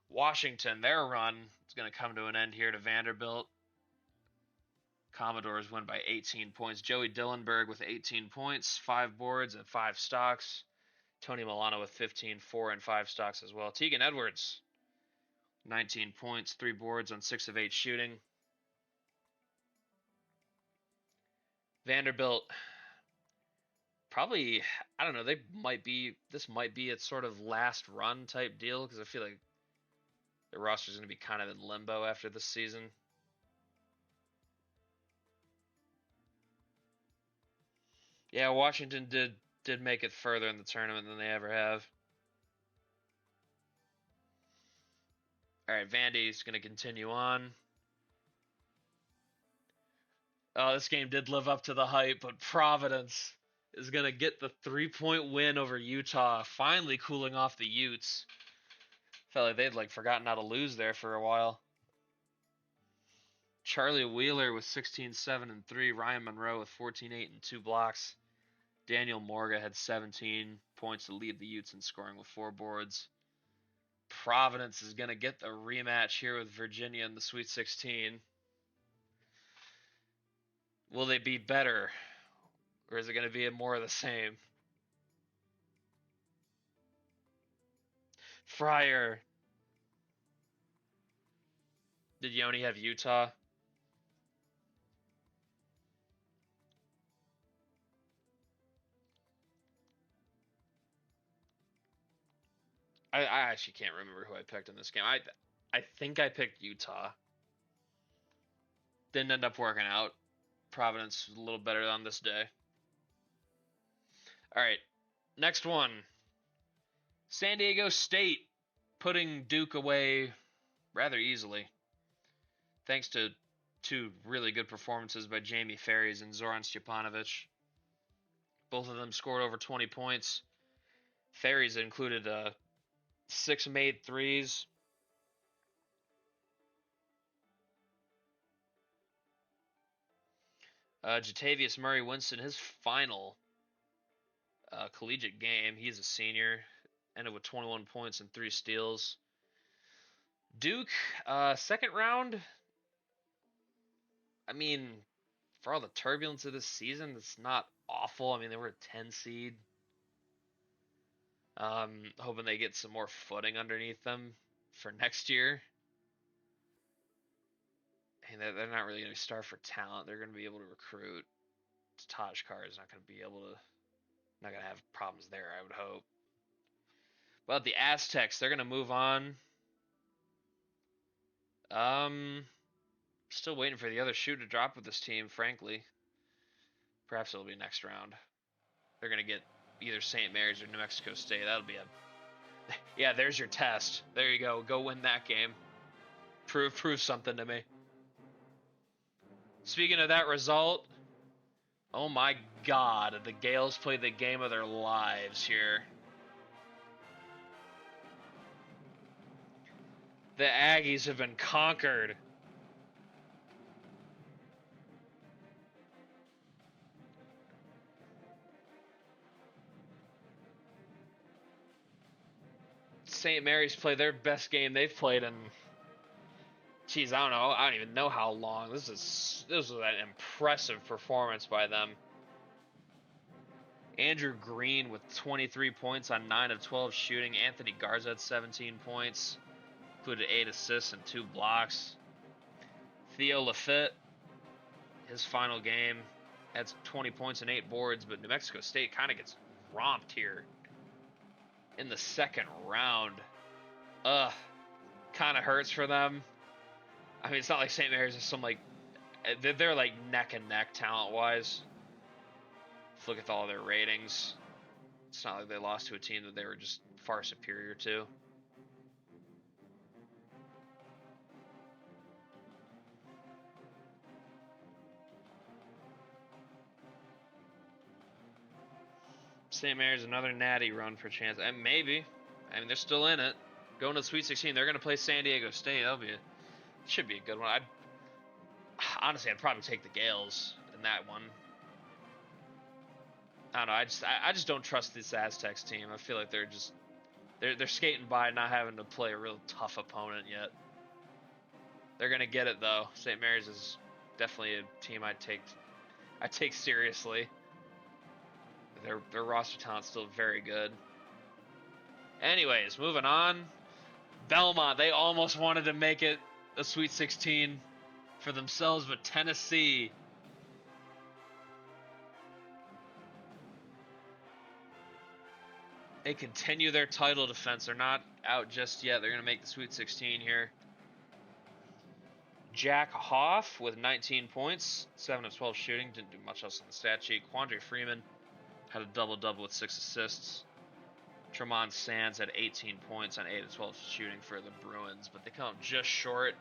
Washington, their run is going to come to an end here to Vanderbilt. Commodores win by 18 points. Joey Dillenberg with 18 points, 5 boards, and 5 stocks. Tony Milano with 15, 4, and 5 stocks as well. Tegan Edwards, 19 points, 3 boards on 6 of 8 shooting. Vanderbilt, probably, I don't know, this might be its sort of last run type deal, because I feel like the roster is going to be kind of in limbo after this season. Yeah, Washington did make it further in the tournament than they ever have. All right, Vandy's going to continue on. Oh, this game did live up to the hype, but Providence is going to get the 3-point win over Utah, finally cooling off the Utes. Felt like they'd forgotten how to lose there for a while. Charlie Wheeler with 16, 7, and 3. Ryan Monroe with 14, 8, and 2 blocks. Daniel Morga had 17 points to lead the Utes in scoring with 4 boards. Providence is going to get the rematch here with Virginia in the Sweet 16. Will they be better? Or is it going to be more of the same? Fryer. Did Yoni have Utah? I actually can't remember who I picked in this game. I think I picked Utah. Didn't end up working out. Providence was a little better on this day. All right, next one. San Diego State putting Duke away rather easily, thanks to 2 really good performances by Jamie Ferries and Zoran Stjepanovic. Both of them scored over 20 points. Ferries included 6 made threes. Jatavius Murray Winston, his final collegiate game, he's a senior, ended with 21 points and 3 steals. Duke, second round, I mean, for all the turbulence of this season, it's not awful. I mean, they were a 10 seed. Hoping they get some more footing underneath them for next year. And they're not really going to start for talent. They're going to be able to recruit. Taj Carr is not going to have problems there, I would hope. But the Aztecs, they're going to move on. Still waiting for the other shoe to drop with this team, frankly. Perhaps it'll be next round. They're going to get either St. Mary's or New Mexico State. That'll be yeah, there's your test. There you go. Go win that game. Prove something to me. Speaking of that result, oh my God, the Gales played the game of their lives here. The Aggies have been conquered. St. Mary's played their best game they've played in, geez, I don't even know how long. This was an impressive performance by them. Andrew Green with 23 points on 9 of 12 shooting. Anthony Garza had 17 points, included 8 assists and 2 blocks. Theo Lafitte, his final game, had 20 points and 8 boards, but New Mexico State kind of gets romped here in the second round. Kind of hurts for them. I mean, it's not like St. Mary's is some they're neck and neck talent-wise. Look at all their ratings. It's not like they lost to a team that they were just far superior to. St. Mary's another natty run for chance. And maybe. I mean, they're still in it. Going to the Sweet 16. They're going to play San Diego State. Should be a good one. Honestly, I'd probably take the Gales in that one. I don't know. I just don't trust this Aztecs team. I feel like they're skating by, not having to play a real tough opponent yet. They're gonna get it though. St. Mary's is definitely a team I take seriously. Their roster talent's still very good. Anyways, moving on. Belmont, they almost wanted to make it a Sweet 16 for themselves, but Tennessee. They continue their title defense. They're not out just yet. They're going to make the Sweet 16 here. Jack Hoff with 19 points, 7 of 12 shooting. Didn't do much else on the stat sheet. Quandre Freeman had a double-double with 6 assists. Tremont Sands had 18 points on 8 of 12 shooting for the Bruins, but they come up just short.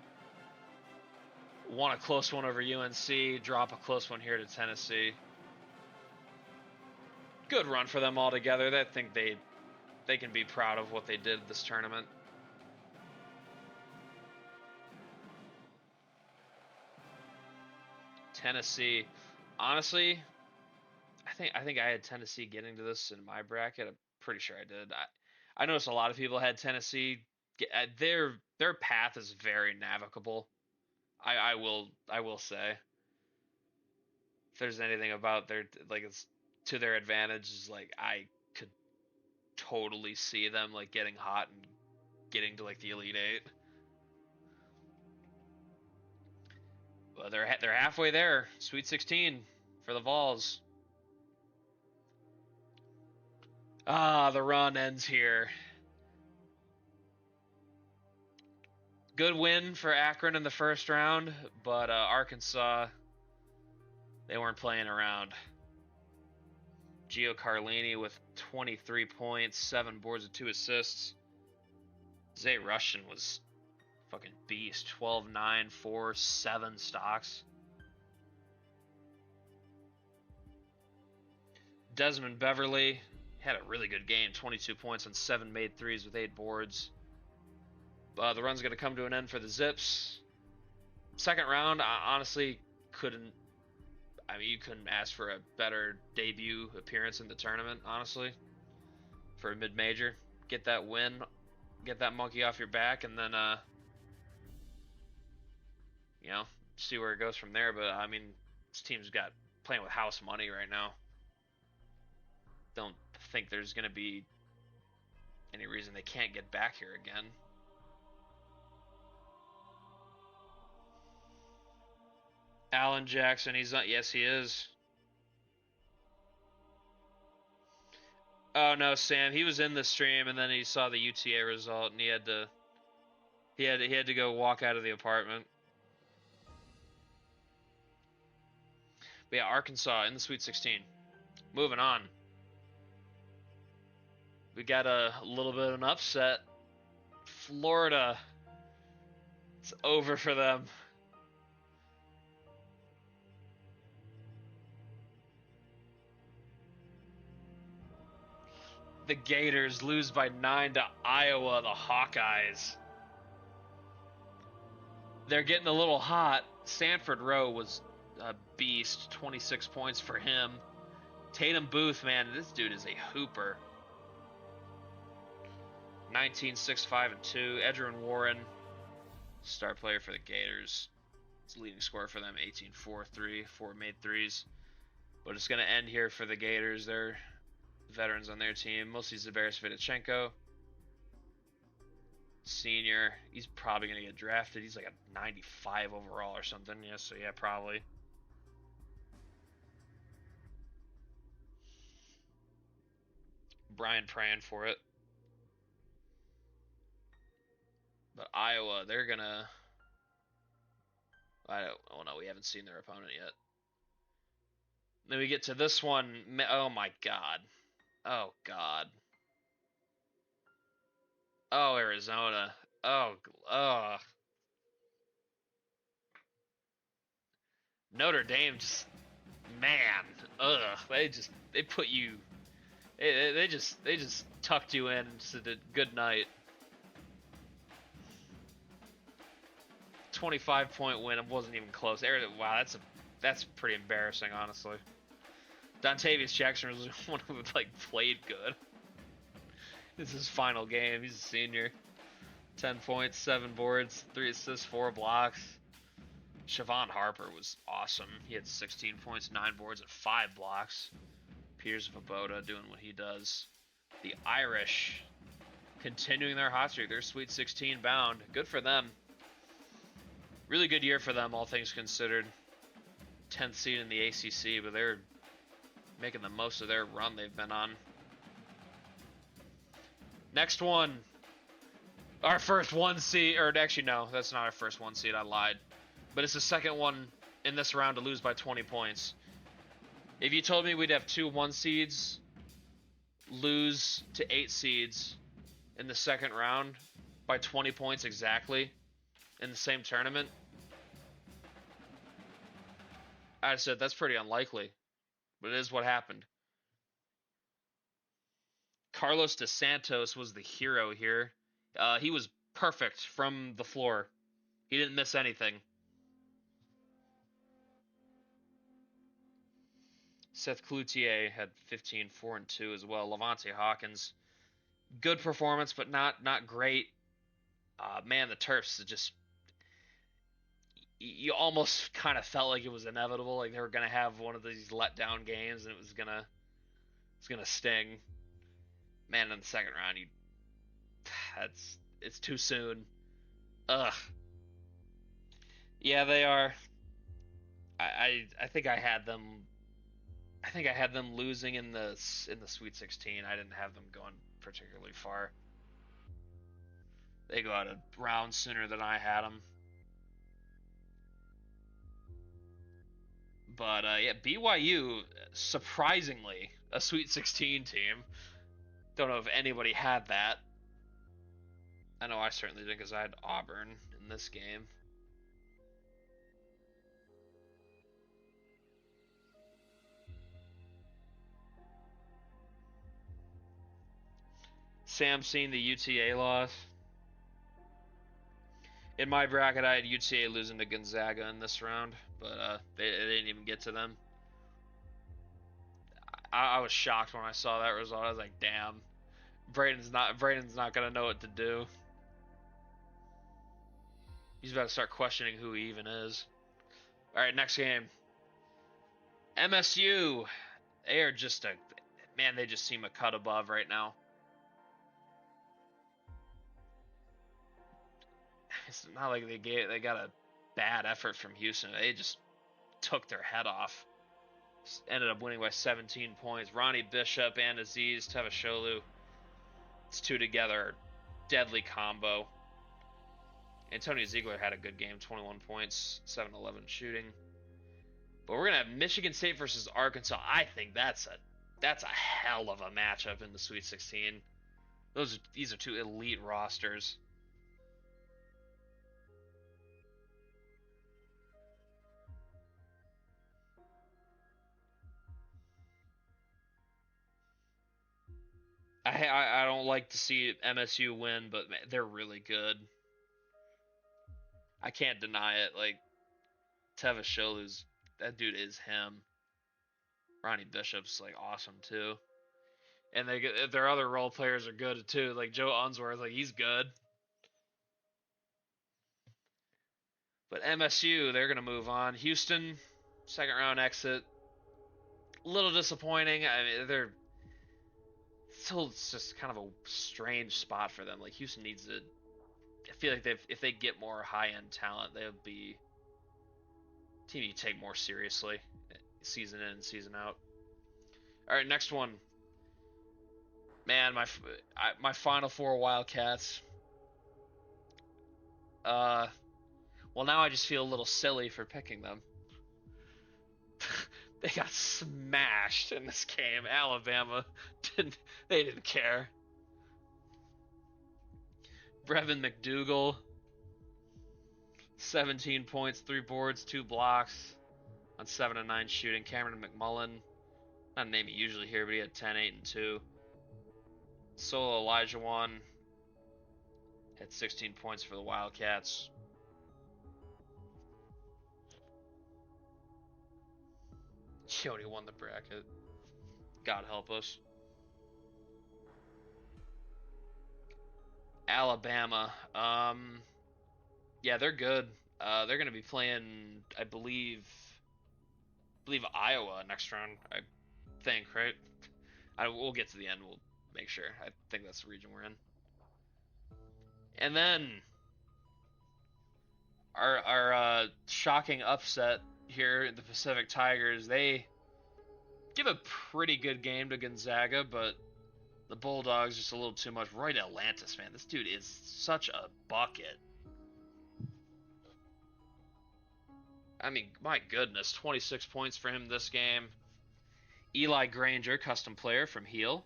Won a close one over UNC, drop a close one here to Tennessee. Good run for them all together. I think they can be proud of what they did this tournament. Tennessee, honestly, I think I had Tennessee getting to this in my bracket. I'm pretty sure I did. I noticed a lot of people had Tennessee. Their path is very navigable. I will say. If there's anything about it's to their advantage, is I could totally see them getting hot and getting to the Elite Eight. Well, they're halfway there. Sweet 16 for the Vols. The run ends here. Good win for Akron in the first round, but Arkansas, they weren't playing around. Gio Carlini with 23 points, 7 boards and 2 assists. Zay Russian was fucking beast. 12, 9, 4, 7 stocks. Desmond Beverly had a really good game. 22 points on 7 made threes with 8 boards. The run's going to come to an end for the Zips. Second round, I honestly couldn't... I mean, you couldn't ask for a better debut appearance in the tournament, honestly. For a mid-major. Get that win. Get that monkey off your back, and then, see where it goes from there. But, I mean, this team's playing with house money right now. Don't think there's going to be any reason they can't get back here again. Alan Jackson, he's not. Yes, he is. Oh no, Sam. He was in the stream, and then he saw the UTA result, and he had to go walk out of the apartment. But yeah, Arkansas in the Sweet 16. Moving on. We got a little bit of an upset. Florida. It's over for them. The Gators lose by 9 to Iowa, the Hawkeyes. They're getting a little hot. Sanford Rowe was a beast, 26 points for him. Tatum Booth, man, this dude is a hooper. 19, 6, 5, and 2. Edgerrin Warren, star player for the Gators. It's leading scorer for them, 18, 4, 3, 4 made threes. But it's going to end here for the Gators. They're veterans on their team, mostly Zabaris Vidichenko. Senior, he's probably going to get drafted. He's like a 95 overall or something. Yeah, so yeah, probably. Brian praying for it. But Iowa, they're going to... Oh no, we haven't seen their opponent yet. Then we get to this one. Oh my god. Oh, God. Oh, Arizona. Oh. Notre Dame just... Man. Ugh. They put you They just tucked you in and said good night. 25-point win. It wasn't even close. Wow, that's pretty embarrassing, honestly. Dontavius Jackson was one who like played good. This is his final game. He's a senior. 10 points, 7 boards, 3 assists, 4 blocks. Siobhan Harper was awesome. He had 16 points, 9 boards, and 5 blocks. Piers Vaboda doing what he does. The Irish continuing their hot streak. They're Sweet 16 bound. Good for them. Really good year for them, all things considered. 10th seed in the ACC, but they're making the most of their run they've been on. Next one. Our first 1 seed, or actually no, that's not our first 1 seed, I lied. But it's the second one in this round to lose by 20 points. If you told me we'd have 2 1 seeds lose to 8 seeds in the second round by 20 points exactly in the same tournament, I said that's pretty unlikely. But it is what happened. Carlos DeSantos was the hero here. He was perfect from the floor. He didn't miss anything. Seth Cloutier had 15, 4, and 2 as well. Levante Hawkins, good performance, but not great. Man, the Terps just, you almost kind of felt like it was inevitable, like they were gonna have one of these letdown games, and it was gonna sting. Man, in the second round, it's too soon. Ugh. Yeah, they are. I think I had them. I think I had them losing in the Sweet 16. I didn't have them going particularly far. They go out a round sooner than I had them. But yeah, BYU, surprisingly, a Sweet 16 team. Don't know if anybody had that. I know I certainly did because I had Auburn in this game. Sam seen the UTA loss. In my bracket, I had UTA losing to Gonzaga in this round, but they didn't even get to them. I was shocked when I saw that result. I was like, damn, Braden's not gonna know what to do. He's about to start questioning who he even is. All right, next game. MSU. They are just man. They just seem a cut above right now. It's not like they got a bad effort from Houston. They just took their head off. Ended up winning by 17 points. Ronnie Bishop and Aziz Tavasholu. It's 2 together. Deadly combo. Antonio Ziegler had a good game. 21 points, 7-11 shooting. But we're going to have Michigan State versus Arkansas. I think that's a hell of a matchup in the Sweet 16. These are 2 elite rosters. I don't like to see MSU win, but man, they're really good. I can't deny it. Like, Tavasholu's, that dude is him. Ronnie Bishop's like awesome too, and their other role players are good too. Like Joe Unsworth, like he's good. But MSU, they're gonna move on. Houston, second round exit. A little disappointing. I mean, they're still, it's just kind of a strange spot for them. Like Houston needs to. I feel like if they get more high end talent, they'll be a team you take more seriously, season in and season out. All right, next one. Man, my Final Four Wildcats. Well, now I just feel a little silly for picking them. They got smashed in this game. Alabama didn't care. Brevin McDougal, 17 points, 3 boards, 2 blocks on 7 and 9 shooting. Cameron McMullen, not a name you usually hear, but he had 10, 8, and 2. Solo Elijah won. Had 16 points for the Wildcats. Jody won the bracket. God help us. Alabama. Yeah, they're good. They're gonna be playing, I believe Iowa next round. I think, right? We'll get to the end. We'll make sure. I think that's the region we're in. And then our shocking upset here in the Pacific Tigers. They give a pretty good game to Gonzaga, but the Bulldogs just a little too much. Roy Atlantis, man, this dude is such a bucket. I mean, my goodness, 26 points for him this game. Eli Granger, custom player from Heel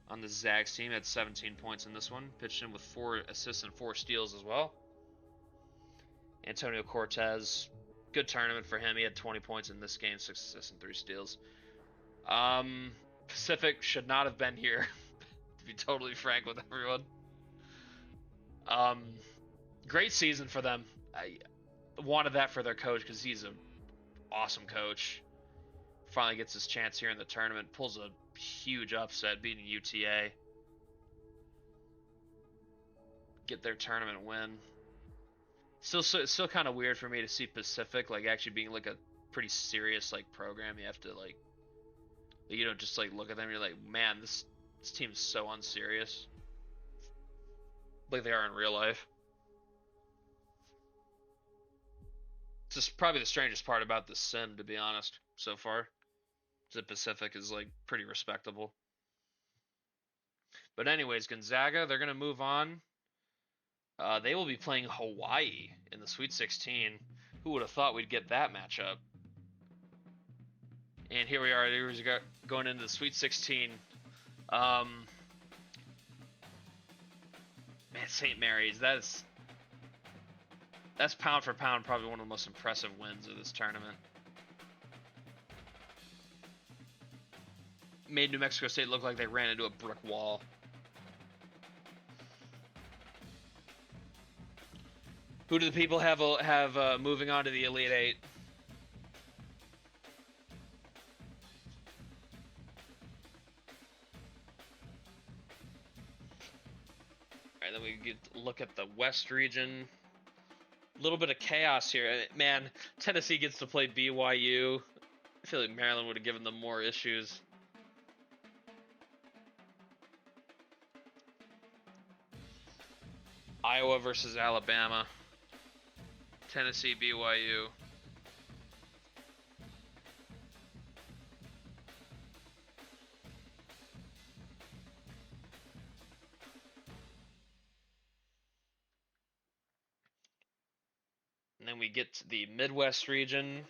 on the Zags team, had 17 points in this one. Pitched in with 4 assists and 4 steals as well. Antonio Cortez, good tournament for him. He had 20 points in this game, 6 assists and 3 steals. Pacific should not have been here, to be totally frank with everyone. Great season for them. I wanted that for their coach because he's an awesome coach. Finally gets his chance here in the tournament. Pulls a huge upset, beating UTA. Get their tournament win. Still kind of weird for me to see Pacific like actually being like a pretty serious like program. You have to like, you don't just like look at them and you're like, man, this team is so unserious. Like they are in real life. It's just probably the strangest part about the sim, to be honest, so far. The Pacific is like pretty respectable. But anyways, Gonzaga, they're gonna move on. They will be playing Hawaii in the Sweet 16. Who would have thought we'd get that matchup? And here we are. Going into the Sweet 16. Man, St. Mary's. That's pound for pound probably one of the most impressive wins of this tournament. Made New Mexico State look like they ran into a brick wall. Who do the people have moving on to the Elite Eight? All right, then we get to look at the West region. A little bit of chaos here. Man, Tennessee gets to play BYU. I feel like Maryland would have given them more issues. Iowa versus Alabama. Tennessee, BYU. And then we get to the Midwest region.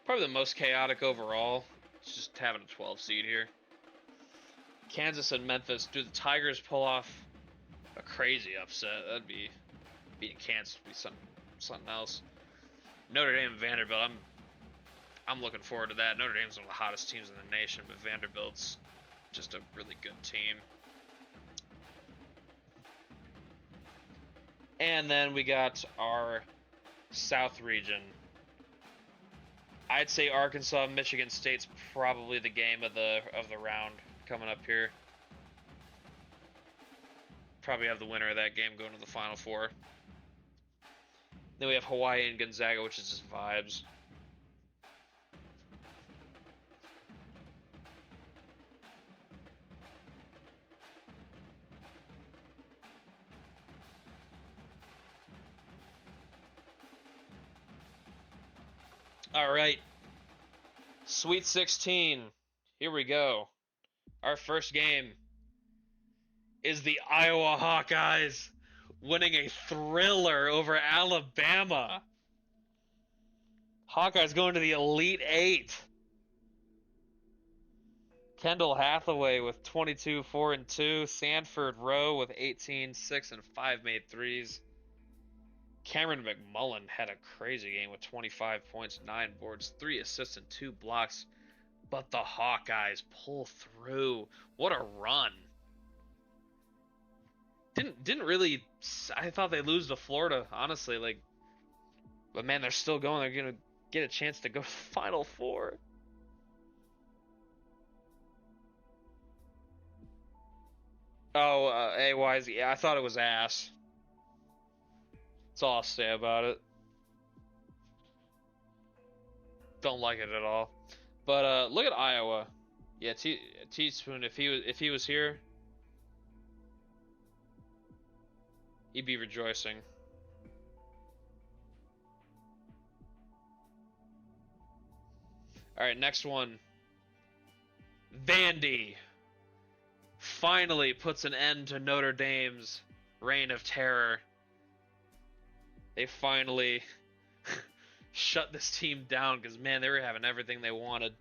Probably the most chaotic overall. It's just having a 12 seed here. Kansas and Memphis. Do the Tigers pull off a crazy upset? That'd be, beating Kansas would be something else. Notre Dame and Vanderbilt. I'm looking forward to that. Notre Dame's one of the hottest teams in the nation, but Vanderbilt's just a really good team. And then we got our South region. I'd say Arkansas, Michigan State's probably the game of the round coming up here. Probably have the winner of that game going to the Final Four. Then we have Hawaii and Gonzaga, which is just vibes. All right. Sweet 16. Here we go. Our first game is the Iowa Hawkeyes winning a thriller over Alabama. Hawkeyes going to the Elite Eight. Kendall Hathaway with 22, 4, and 2. Sanford Rowe with 18, 6, and 5 made threes. Cameron McMullen had a crazy game with 25 points, 9 boards, 3 assists, and 2 blocks. But the Hawkeyes pull through. What a run. Didn't really. I thought they'd lose to Florida, honestly. Like, but man, they're still going. They're gonna get a chance to go to the Final Four. Oh, AYZ. Yeah, I thought it was ass. That's all I'll say about it. Don't like it at all. But look at Iowa. Yeah, Teaspoon. If he was here, he'd be rejoicing. All right, next one. Vandy finally puts an end to Notre Dame's reign of terror. They finally shut this team down because, man, they were having everything they wanted.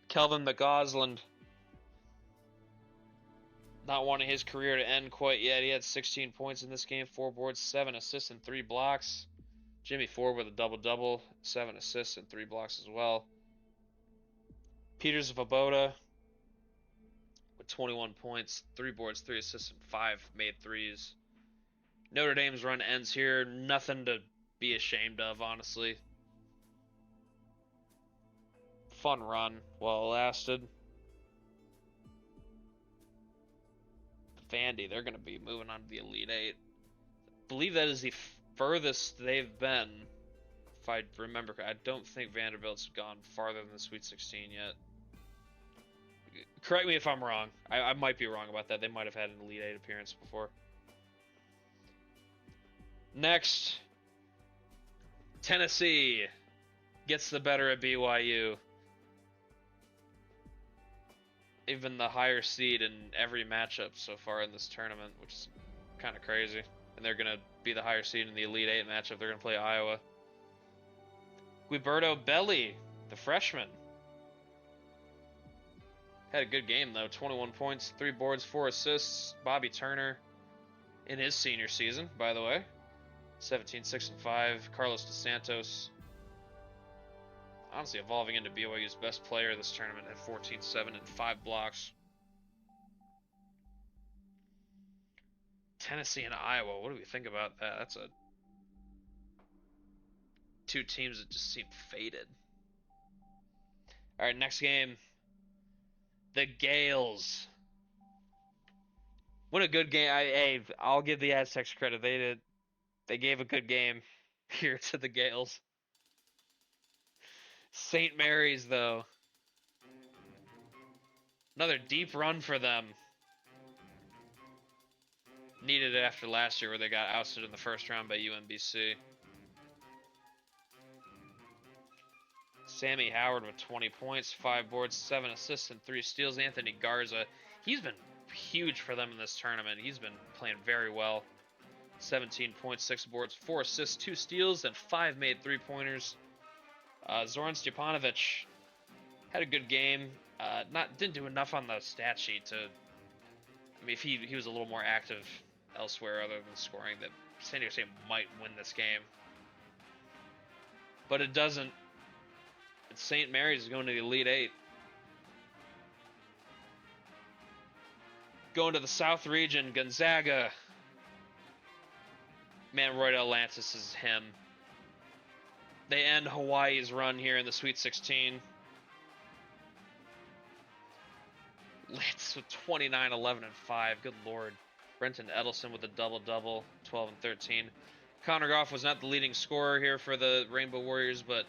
Kelvin McGosland not wanting his career to end quite yet. He had 16 points in this game, 4 boards, 7 assists, and 3 blocks. Jimmy Ford with a double-double, 7 assists and 3 blocks as well. Peters Vaboda with 21 points, 3 boards, 3 assists, and 5 made threes. Notre Dame's run ends here. Nothing to be ashamed of, honestly. Fun run while it lasted. Vandy, they're going to be moving on to the Elite Eight. I believe that is the furthest they've been. If I remember, I don't think Vanderbilt's gone farther than the Sweet 16 yet. Correct me if I'm wrong. I might be wrong about that. They might have had an Elite Eight appearance before. Next, Tennessee gets the better of BYU. Even the higher seed in every matchup so far in this tournament, which is kind of crazy. And they're going to be the higher seed in the Elite Eight matchup. They're going to play Iowa. Guiberto Belli, the freshman. Had a good game, though. 21 points, 3 boards, 4 assists. Bobby Turner in his senior season, by the way. 17, 6, and 5. Carlos DeSantos, honestly evolving into BYU's best player this tournament at 14, 7, and 5 blocks. Tennessee and Iowa, what do we think about that? That's a two teams that just seem faded. All right, next game. The Gales. What a good game. I'll give the Aztecs credit. They gave a good game here to the Gales. St. Mary's, though. Another deep run for them. Needed it after last year where they got ousted in the first round by UMBC. Sammy Howard with 20 points, 5 boards, 7 assists, and 3 steals. Anthony Garza, he's been huge for them in this tournament. He's been playing very well. 17 points, 6 boards, 4 assists, 2 steals, and 5 made three-pointers. Zoran Stepanovic had a good game. Didn't do enough on the stat sheet to. I mean, if he was a little more active elsewhere other than scoring, that San Diego State might win this game. But it doesn't. It's St. Mary's is going to the Elite Eight. Going to the South region, Gonzaga. Man, Roy Atlantis is him. They end Hawaii's run here in the Sweet 16. Lance with 29, 11, and 5. Good lord. Brenton Edelson with a double-double, 12 and 13. Connor Goff was not the leading scorer here for the Rainbow Warriors, but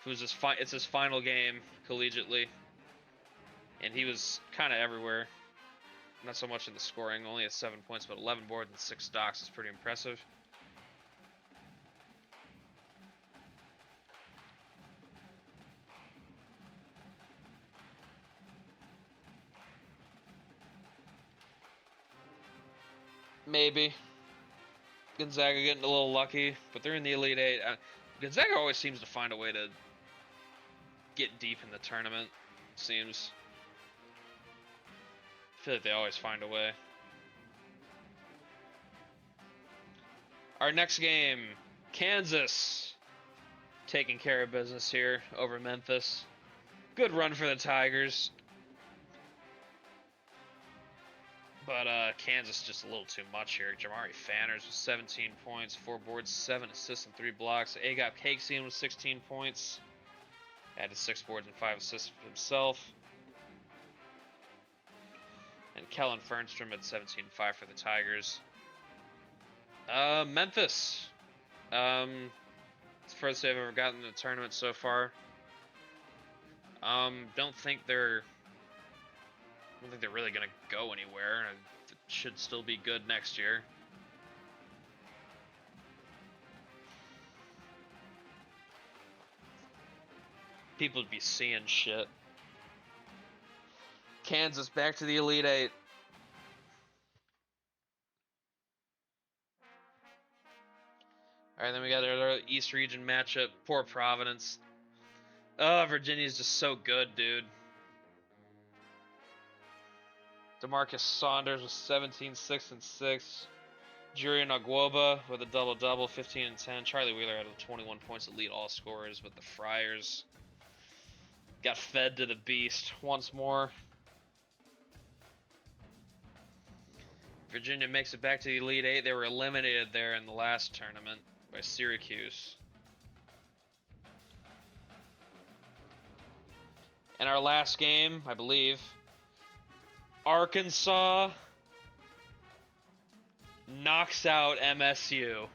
it's his final game collegiately. And he was kind of everywhere. Not so much in the scoring, only at 7 points, but 11 boards and 6 stocks is pretty impressive. Maybe. Gonzaga getting a little lucky, but they're in the Elite Eight. Gonzaga always seems to find a way to get deep in the tournament, it seems. I feel like they always find a way. Our next game, Kansas taking care of business here over Memphis. Good run for the Tigers. But Kansas just a little too much here. Jamari Fanners with 17 points, 4 boards, 7 assists, and 3 blocks. Agop Cakesian with 16 points. Added 6 boards and 5 assists himself. And Kellen Fernstrom at 17.5 for the Tigers. Memphis. It's the first they've ever gotten in the tournament so far. Don't think they're really gonna go anywhere. It should still be good next year. People would be seeing shit. Kansas back to the Elite Eight. Alright, then we got our East Region matchup. Poor Providence. Oh, Virginia's just so good, dude. DeMarcus Saunders with 17, 6, and 6. Jurian Agwoba with a double-double, 15 and 10. Charlie Wheeler had 21 points to lead all scorers, but the Friars got fed to the beast once more. Virginia makes it back to the Elite Eight. They were eliminated there in the last tournament by Syracuse. And our last game, I believe, Arkansas knocks out MSU.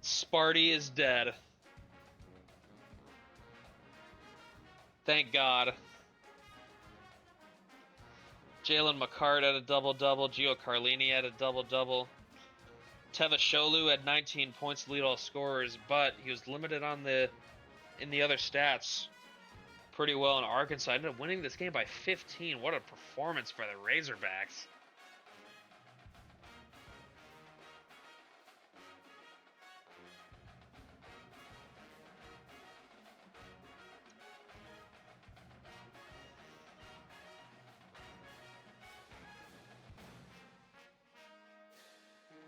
Sparty is dead. Thank God. Jalen McCart had a double-double. Gio Carlini had a double-double. Teva Sholu had 19 points to lead all scorers, but he was limited on in the other stats pretty well in Arkansas. Ended up winning this game by 15. What a performance by the Razorbacks.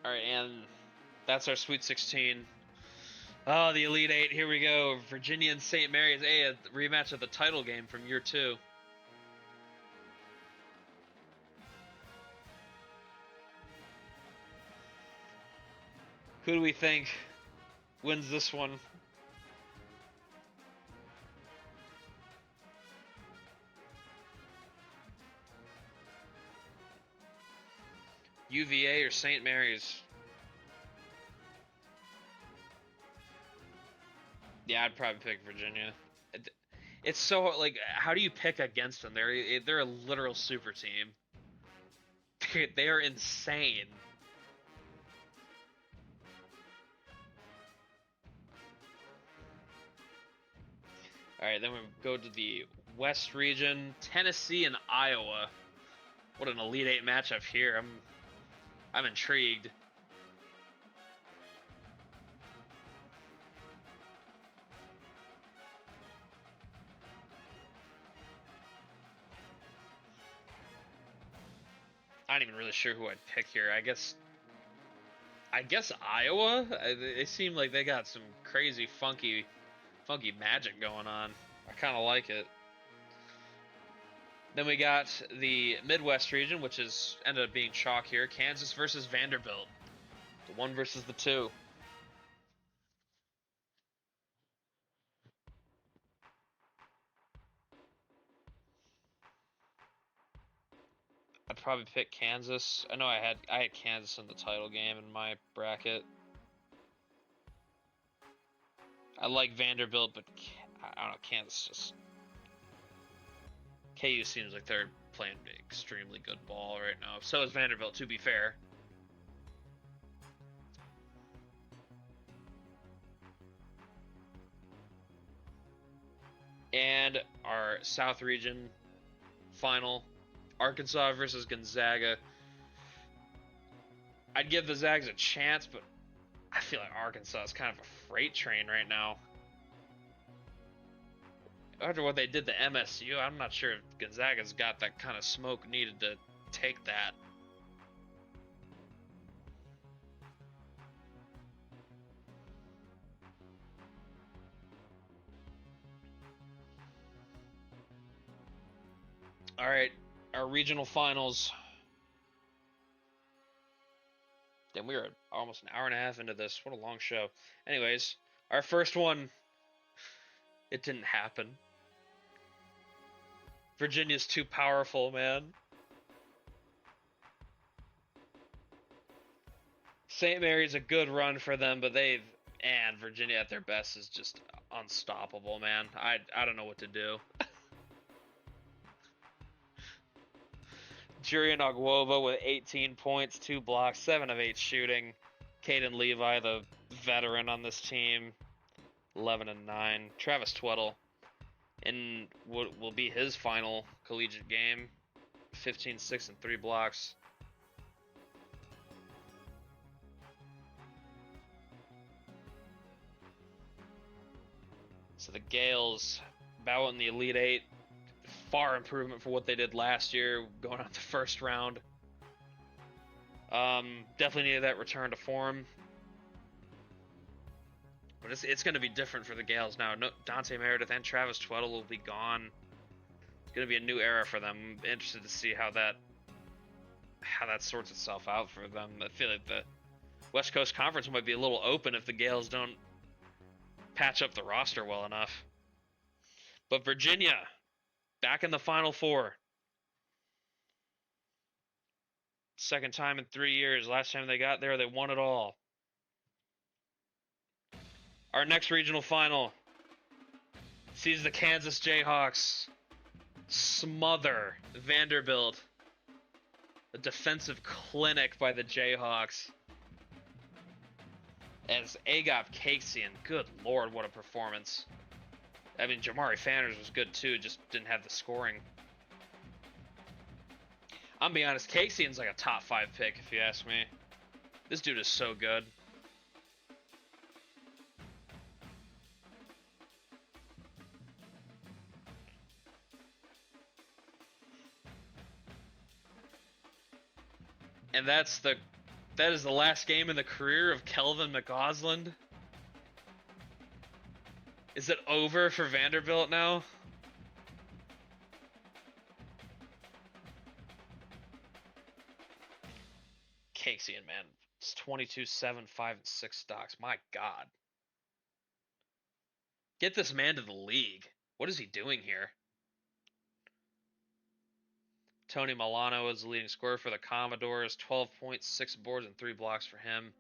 All right, and that's our Sweet 16. Oh, the Elite Eight. Here we go. Virginia and St. Mary's. Hey, a rematch of the title game from year 2. Who do we think wins this one? UVA or St. Mary's? Yeah, I'd probably pick Virginia. It's so, like, how do you pick against them? They're a literal super team. They are insane. Alright, then we go to the West region. Tennessee and Iowa. What an Elite Eight matchup here. I'm intrigued. I'm not even really sure who I'd pick here. I guess Iowa. They seem like they got some crazy funky magic going on. I kind of like it. Then we got the Midwest region, which has ended up being chalk here. Kansas versus Vanderbilt. The 1 versus the 2. I'd probably pick Kansas. I know I had Kansas in the title game in my bracket. I like Vanderbilt, but I don't know, Kansas just... KU seems like they're playing extremely good ball right now. So is Vanderbilt, to be fair. And our South region final, Arkansas versus Gonzaga. I'd give the Zags a chance, but I feel like Arkansas is kind of a freight train right now. After what they did to MSU, I'm not sure if Gonzaga's got that kind of smoke needed to take that. All right, our regional finals. Then we were almost an hour and a half into this. What a long show. Anyways, our first one, it didn't happen. Virginia's too powerful, man. St. Mary's a good run for them, but and Virginia at their best is just unstoppable, man. I don't know what to do. Jurian Ogwoba with 18 points, 2 blocks, 7 of 8 shooting. Caden Levi, the veteran on this team, 11 and 9. Travis Tweddle, in what will be his final collegiate game, 15, 6, and 3 blocks. So the Gales bow in the Elite Eight. Far improvement for what they did last year, going out the first round. Definitely needed that return to form. But it's going to be different for the Gales now. No, Dante Meredith and Travis Tweddle will be gone. It's going to be a new era for them. I'm interested to see how that sorts itself out for them. I feel like the West Coast Conference might be a little open if the Gales don't patch up the roster well enough. But Virginia, back in the Final Four. Second time in 3 years. Last time they got there, they won it all. Our next regional final sees the Kansas Jayhawks smother Vanderbilt. A defensive clinic by the Jayhawks. As Agop Cakesian, good lord, what a performance. I mean, Jamari Fanners was good too, just didn't have the scoring. I'm being honest, Cakesian's like a top 5 pick if you ask me. This dude is so good. And that is the last game in the career of Kelvin McGosland. Is it over for Vanderbilt now? Cakesian, man. It's 22, 7, 5, and 6 stocks. My God. Get this man to the league. What is he doing here? Tony Milano is the leading scorer for the Commodores. 12 points, 6 boards, and 3 blocks for him.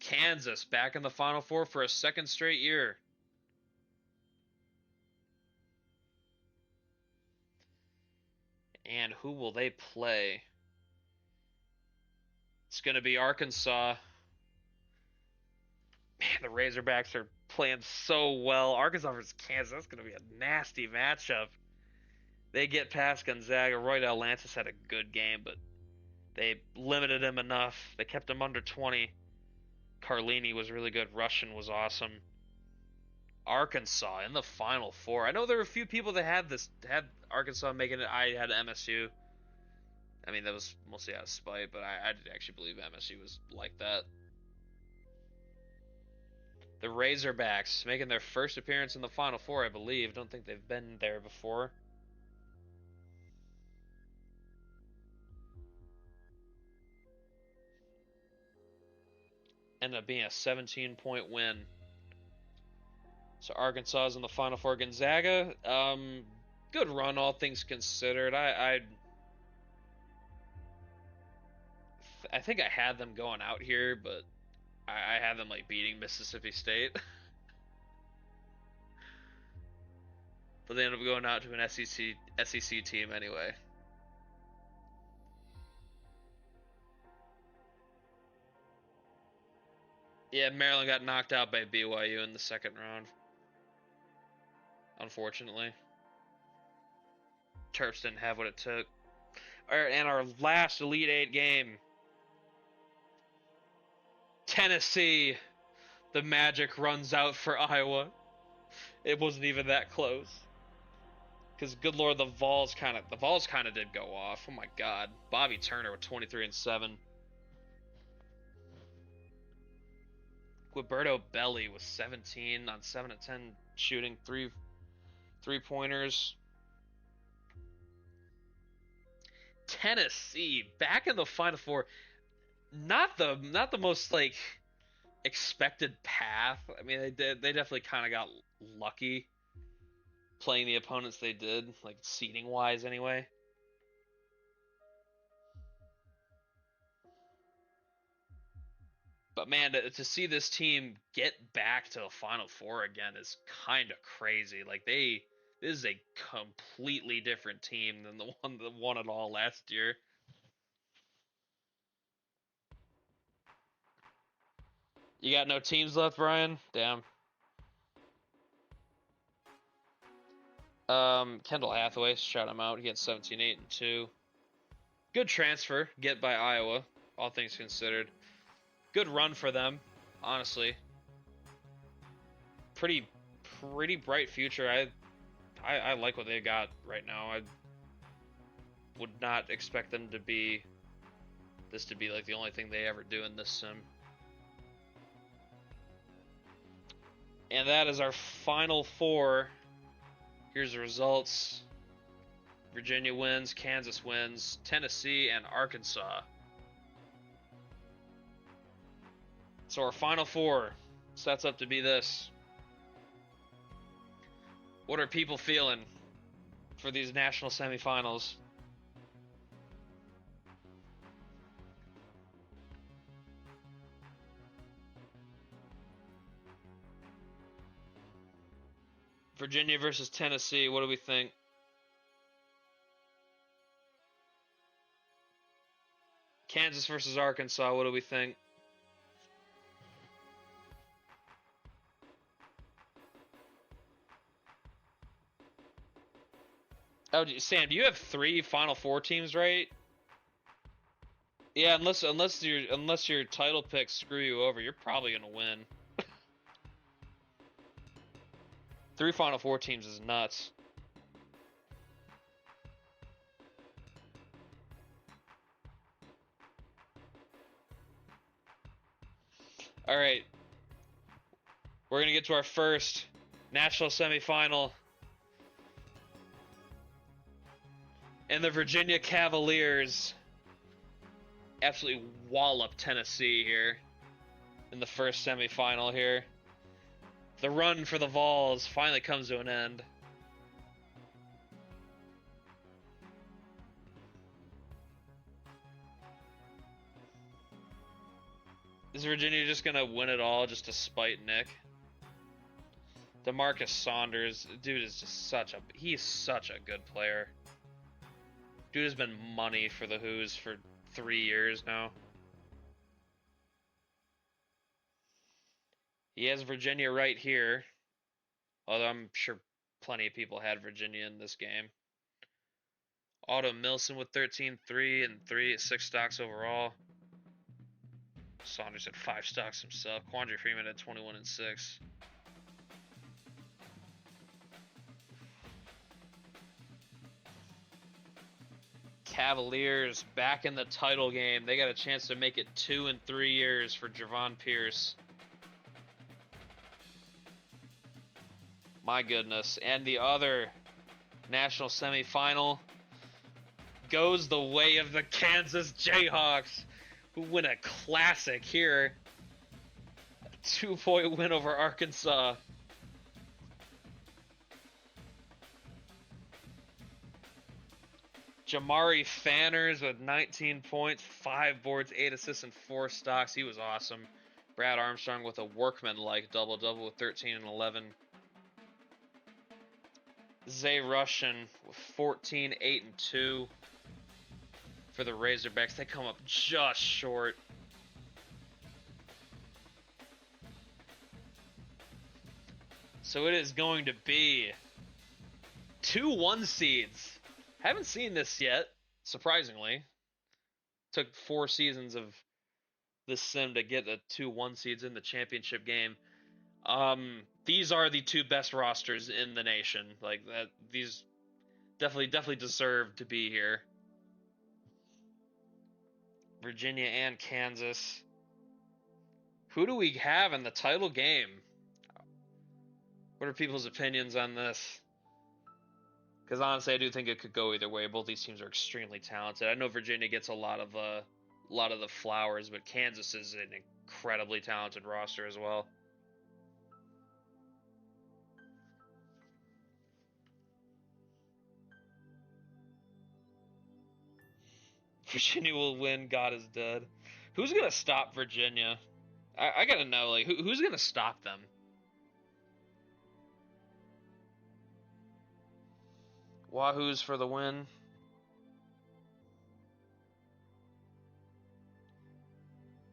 Kansas back in the Final Four for a second straight year. And who will they play? It's going to be Arkansas. Man, the Razorbacks are playing so well. Arkansas versus Kansas, that's going to be a nasty matchup. They get past Gonzaga. Roy Atlantis had a good game, but they limited him enough. They kept him under 20. Carlini was really good. Russian was awesome. Arkansas in the Final Four. I know there were a few people that had Arkansas making it. I had MSU. I mean, that was mostly out of spite, but I did actually believe MSU was like that. The Razorbacks making their first appearance in the Final Four, I believe. Don't think they've been there before. Ended up being a 17-point win. So Arkansas is in the Final Four. Gonzaga, good run, all things considered. I think I had them going out here, but I had them like beating Mississippi State. But they ended up going out to an SEC team anyway. Yeah, Maryland got knocked out by BYU in the second round. Unfortunately. Terps didn't have what it took. Alright, and our last Elite Eight game. Tennessee. The magic runs out for Iowa. It wasn't even that close. Because good lord, the Vols kind of did go off. Oh my god. Bobby Turner with 23 and 7. Guiberto Belli with 17 on 7 of 10 shooting, three pointers. Tennessee back in the Final Four. Not the most like expected path. I mean, they definitely kind of got lucky playing the opponents they did, like seeding wise anyway. But man, to see this team get back to the Final Four again is kind of crazy. Like this is a completely different team than the one that won it all last year. You got no teams left, Brian? Damn. Kendall Hathaway, shout him out. He had 17, 8, and 2. Good transfer, get by Iowa, all things considered. Good run for them, honestly. Pretty bright future. I like what they got right now. I would not expect them to be like the only thing they ever do in this sim. And that is our Final Four. Here's the results. Virginia wins, Kansas wins, Tennessee, and Arkansas. So our Final Four sets up to be this. What are people feeling for these national semifinals? Virginia versus Tennessee, what do we think? Kansas versus Arkansas, what do we think? Oh, Sam, do you have 3 Final Four teams, right? Yeah, unless your title picks screw you over, you're probably gonna win. 3 Final Four teams is nuts. All right, we're gonna get to our first national semifinal, and the Virginia Cavaliers absolutely wallop Tennessee here in the first semifinal here. The run for the Vols finally comes to an end. Is Virginia just going to win it all just to spite Nick? DeMarcus Saunders, dude is just he's such a good player. Dude has been money for the Hoos for 3 years now. He has Virginia right here. Although I'm sure plenty of people had Virginia in this game. Otto Milson with 13-3 and 6 stocks overall. Saunders had 5 stocks himself. Quandre Freeman had 21 and 6. Cavaliers back in the title game. They got a chance to make it 2 in 3 years for Javon Pierce. My goodness. And the other national semifinal goes the way of the Kansas Jayhawks, who win a classic here. A 2-point win over Arkansas. Jamari Fanners with 19 points, 5 boards, 8 assists, and 4 stocks. He was awesome. Brad Armstrong with a workman-like double-double with 13 and 11. Zay Russian with 14, 8, and 2 for the Razorbacks. They come up just short. So it is going to be 2 1 seeds. Haven't seen this yet, surprisingly. Took 4 seasons of this sim to get the 2 1 seeds in the championship game. These are the 2 best rosters in the nation. Like that, these definitely deserve to be here. Virginia and Kansas. Who do we have in the title game? What are people's opinions on this? Because honestly, I do think it could go either way. Both these teams are extremely talented. I know Virginia gets a lot of the flowers, but Kansas is an incredibly talented roster as well. Virginia will win. God is dead. Who's gonna stop Virginia? I gotta know, like, who's gonna stop them? Wahoo's for the win.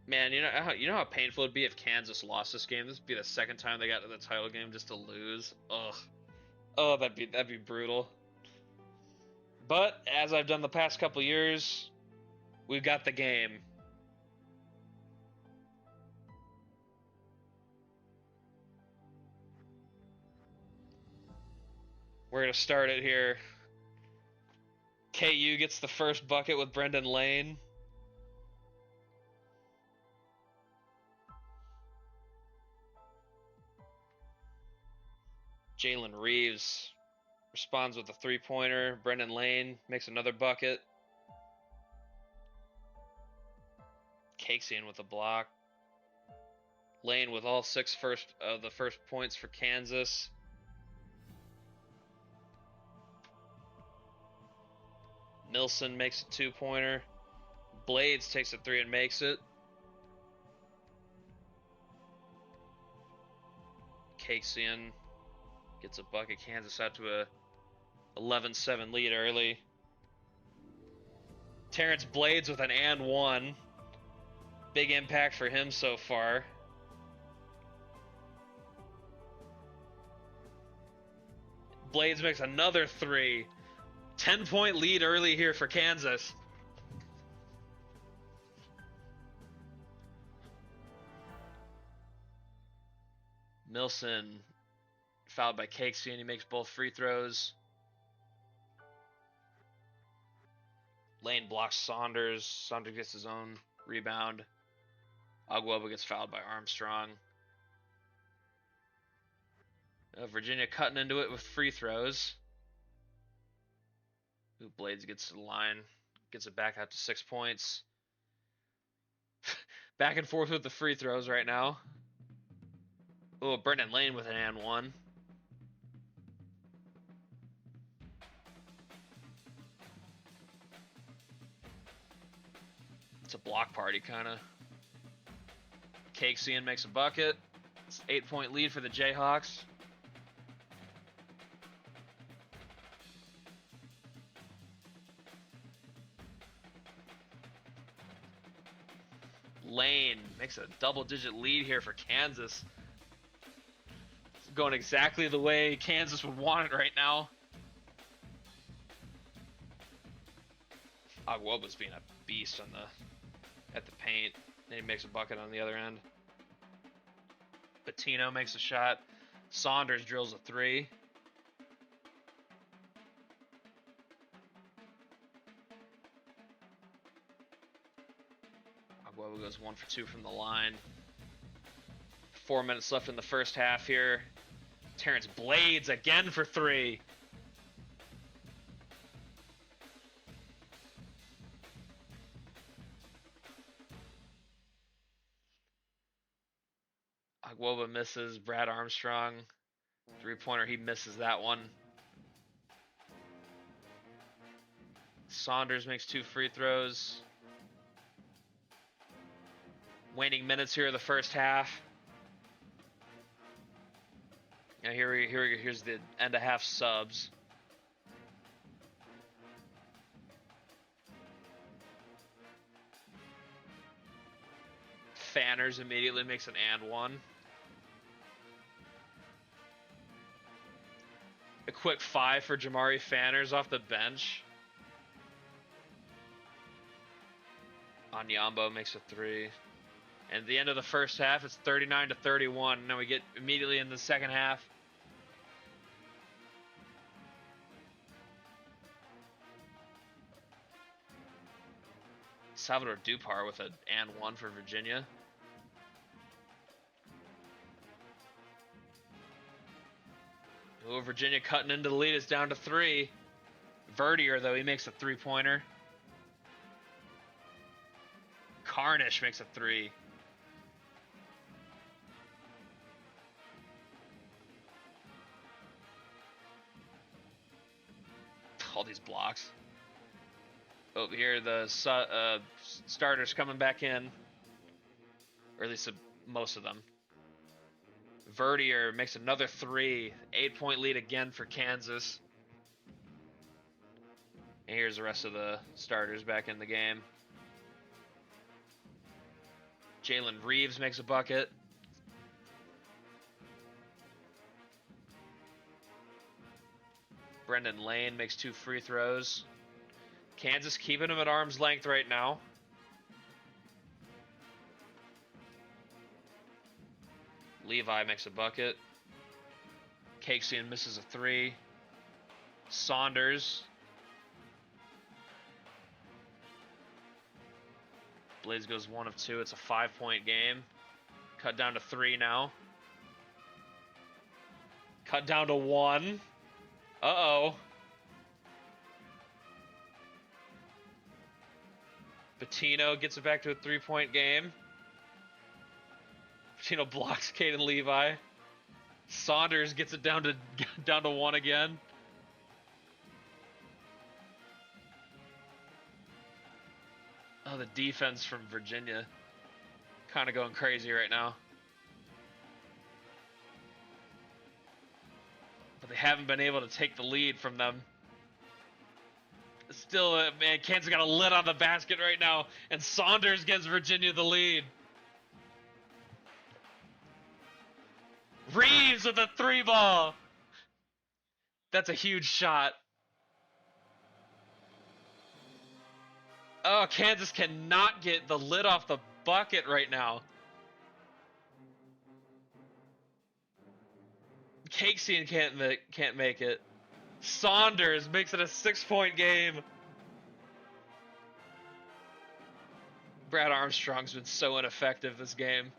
Man, you know how painful it'd be if Kansas lost this game. This would be the second time they got to the title game just to lose. Ugh. Oh, that'd be brutal. But as I've done the past couple years, we've got the game. We're gonna start it here. KU gets the first bucket with Brendan Lane. Jalen Reeves responds with a three-pointer. Brendan Lane makes another bucket. Cakesian with a block. Lane with all six of the first points for Kansas. Nilsson makes a two-pointer. Blades takes a three and makes it. Cakesian gets a bucket. Kansas out to a 11-7 lead early. Terrence Blades with an and one. Big impact for him so far. Blades makes another three. 10-point lead early here for Kansas. Nilsson fouled by Cakesian. He makes both free throws. Lane blocks Saunders. Saunders gets his own rebound. Agweba gets fouled by Armstrong. Virginia cutting into it with free throws. Blades gets to the line. Gets it back out to 6 points. Back and forth with the free throws right now. Oh, Brendan Lane with an and one. It's a block party, kind of. Cakesian makes a bucket. It's an 8-point lead for the Jayhawks. Lane makes a double-digit lead here for Kansas. It's going exactly the way Kansas would want it right now. Agweba's being a beast at the paint. Then he makes a bucket on the other end. Patino makes a shot. Saunders drills a three. Agweba goes 1 for 2 from the line. 4 minutes left in the first half here. Terrence Blades again for three. Agweba misses. Brad Armstrong, three-pointer, he misses that one. Saunders makes 2 free throws. Waning minutes here in the first half. Now here's the end of half subs. Fanners immediately makes an and one. A quick 5 for Jamari Fanners off the bench. Anyambo makes a 3. And at the end of the first half, it's 39-31. Now we get immediately in the second half. Salvador Dupar with an and one for Virginia. Oh, Virginia cutting into the lead. It's down to 3. Verdier, though, he makes a three-pointer. Carnish makes a three. All these blocks. Over here, the starters coming back in. Or at least most of them. Verdier makes another three. 8-point lead again for Kansas. And here's the rest of the starters back in the game. Jalen Reeves makes a bucket. Brendan Lane makes 2 free throws. Kansas keeping him at arm's length right now. Levi makes a bucket. Cakesean misses a three. Saunders. Blades goes 1 of 2. It's a 5-point game. Cut down to 3 now. Cut down to 1. Uh-oh. Bettino gets it back to a 3-point game. Bettino blocks Caden Levi. Saunders gets it down to 1 again. Oh, the defense from Virginia. Kind of going crazy right now. But they haven't been able to take the lead from them. Still, man, Kansas got a lid on the basket right now. And Saunders gives Virginia the lead. Reeves with a 3-ball. That's a huge shot. Oh, Kansas cannot get the lid off the bucket right now. Cakesean can't make it. Saunders makes it a 6-point game. Brad Armstrong's been so ineffective this game.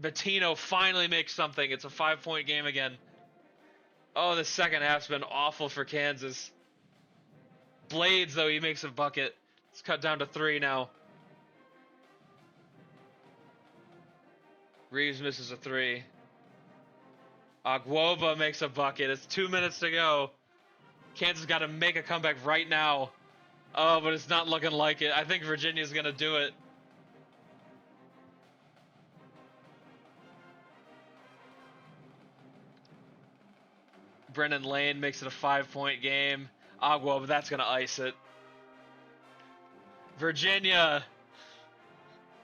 Bettino finally makes something. It's a 5-point game again. Oh, the second half's been awful for Kansas. Blades, though, he makes a bucket. It's cut down to 3 now. Reeves misses a 3. Agwoba makes a bucket. It's 2 minutes to go. Kansas got to make a comeback right now. Oh, but it's not looking like it. I think Virginia's going to do it. Brendan Lane makes it a 5-point game. Agua, but that's going to ice it. Virginia,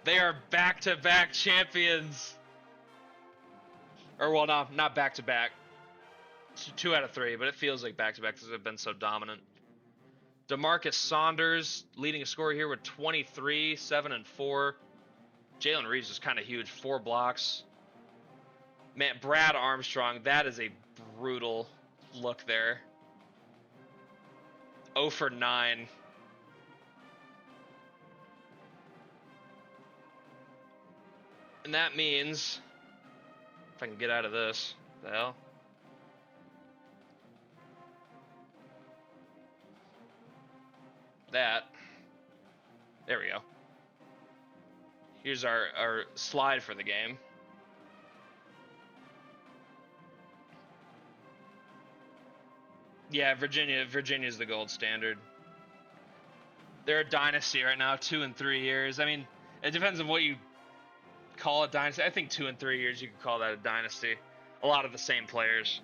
they are back-to-back champions. Or, well, no, not back-to-back. 2 out of 3, but it feels like back-to-back because they've been so dominant. DeMarcus Saunders leading a scorer here with 23, 7 and 4. Jalen Reeves is kind of huge, 4 blocks. Man, Brad Armstrong, that is a brutal look there. 0 for 9. And that means, if I can get out of this, the hell? That. There we go. Here's our slide for the game. Yeah, Virginia's the gold standard. They're a dynasty right now, 2 and 3 years. I mean, it depends on what you call a dynasty. I think 2 and 3 years you could call that a dynasty. A lot of the same players.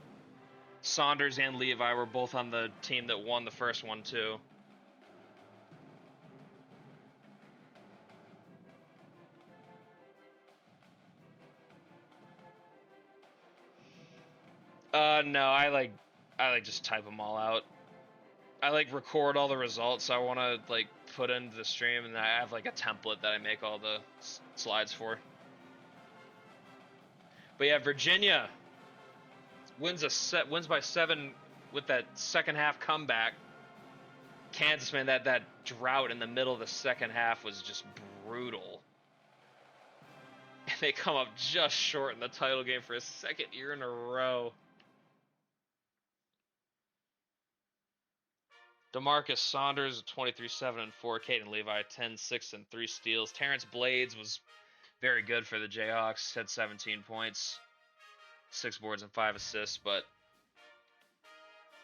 Saunders and Levi were both on the team that won the first one too. No, I like just type them all out. I like record all the results I want to like put into the stream, and I have like a template that I make all the slides for. But yeah, Virginia wins by 7 with that second half comeback. Kansas, man, that drought in the middle of the second half was just brutal. And they come up just short in the title game for a second year in a row. DeMarcus Saunders, 23, 7, and 4. Caden Levi, 10, 6, and 3 steals. Terrence Blades was very good for the Jayhawks. Had 17 points, 6 boards, and 5 assists. But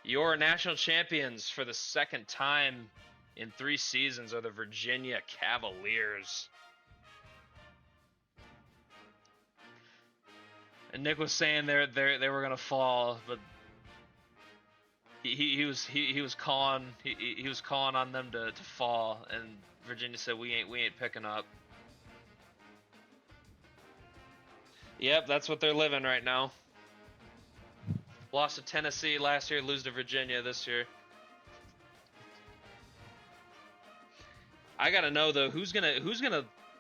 your national champions for the second time in 3 seasons are the Virginia Cavaliers. And Nick was saying they were gonna fall, but he was calling on them to fall, and Virginia said we ain't picking up. Yep, that's what they're living right now. Lost to Tennessee last year, lose to Virginia this year. I gotta know though, who's gonna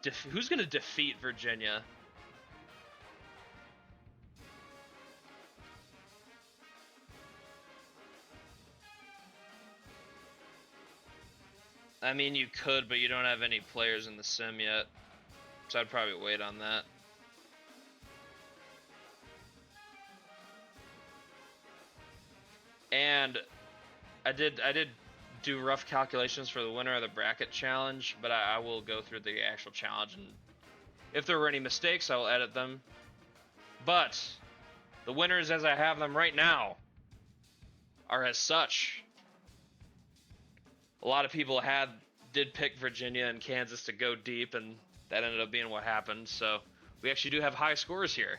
defeat Virginia? I mean, you could, but you don't have any players in the sim yet, so I'd probably wait on that. And I did do rough calculations for the winner of the bracket challenge, but I will go through the actual challenge, and if there were any mistakes, I will edit them. But the winners, as I have them right now, are as such. A lot of people did pick Virginia and Kansas to go deep, and that ended up being what happened. So we actually do have high scores here.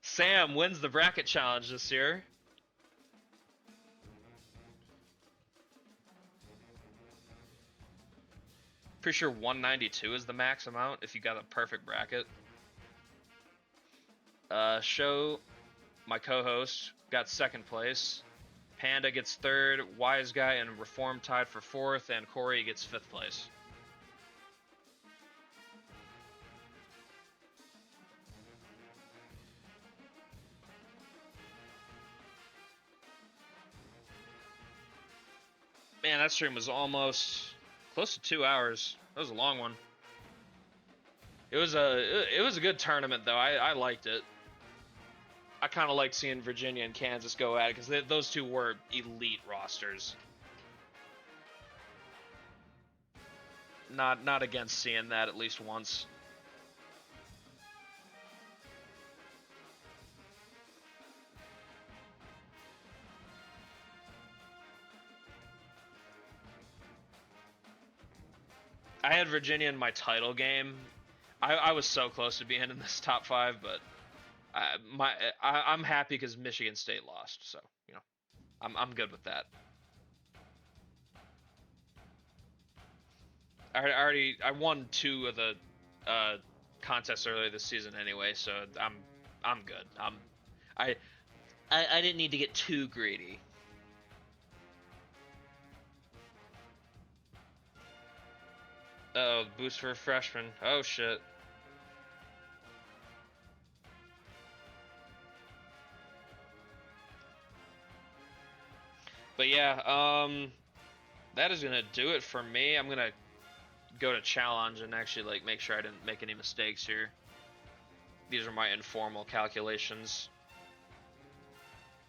Sam wins the bracket challenge this year. Pretty sure 192 is the max amount if you got a perfect bracket. Show, my co-host, got second place. Panda gets third, Wise Guy and Reform tied for fourth, and Corey gets fifth place. Man, that stream was almost close to 2 hours. That was a long one. It was a good tournament though. I liked it. I kind of like seeing Virginia and Kansas go at it because those two were elite rosters. Not against seeing that at least once. I had Virginia in my title game. I was so close to being in this top 5, but I'm happy because Michigan State lost, so you know, I'm good with that. I won 2 of the contests earlier this season anyway, so I'm good. I didn't need to get too greedy. Oh, boost for a freshman. Oh shit. But yeah, that is gonna do it for me. I'm gonna go to challenge and actually like make sure I didn't make any mistakes here. These are my informal calculations.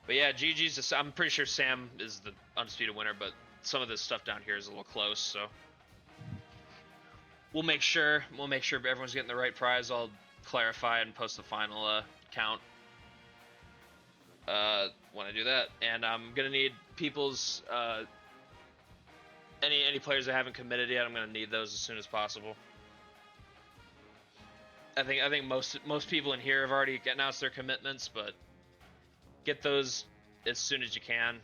But yeah, GG's. I'm pretty sure Sam is the undisputed winner, but some of this stuff down here is a little close, so we'll make sure everyone's getting the right prize. I'll clarify and post the final count when I do that. And I'm gonna need people's any players that haven't committed yet. I'm gonna need those as soon as possible. I think most people in here have already announced their commitments, but get those as soon as you can.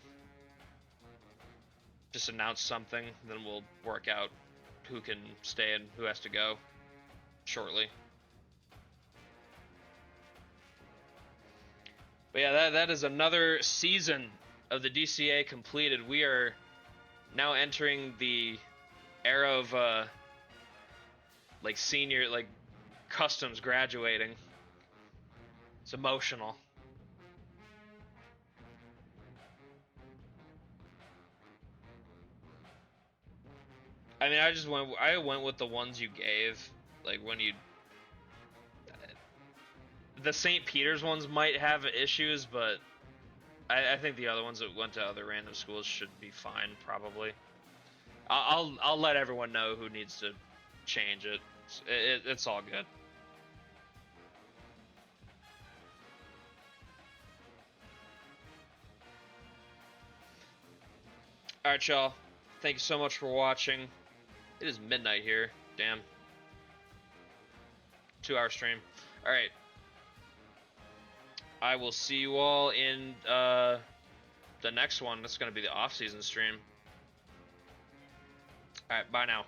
Just announce something, then we'll work out who can stay and who has to go shortly. But yeah, that is another season of the DCAA completed. We are now entering the era of like senior, like customs graduating. It's emotional. I mean, I went with the ones you gave. Like when you, the St. Peter's ones might have issues, but I think the other ones that went to other random schools should be fine, probably. I'll let everyone know who needs to change it. It's all good. All right, y'all. Thank you so much for watching. It is midnight here. Damn. 2-hour stream. All right. I will see you all in the next one. That's going to be the off-season stream. All right, bye now.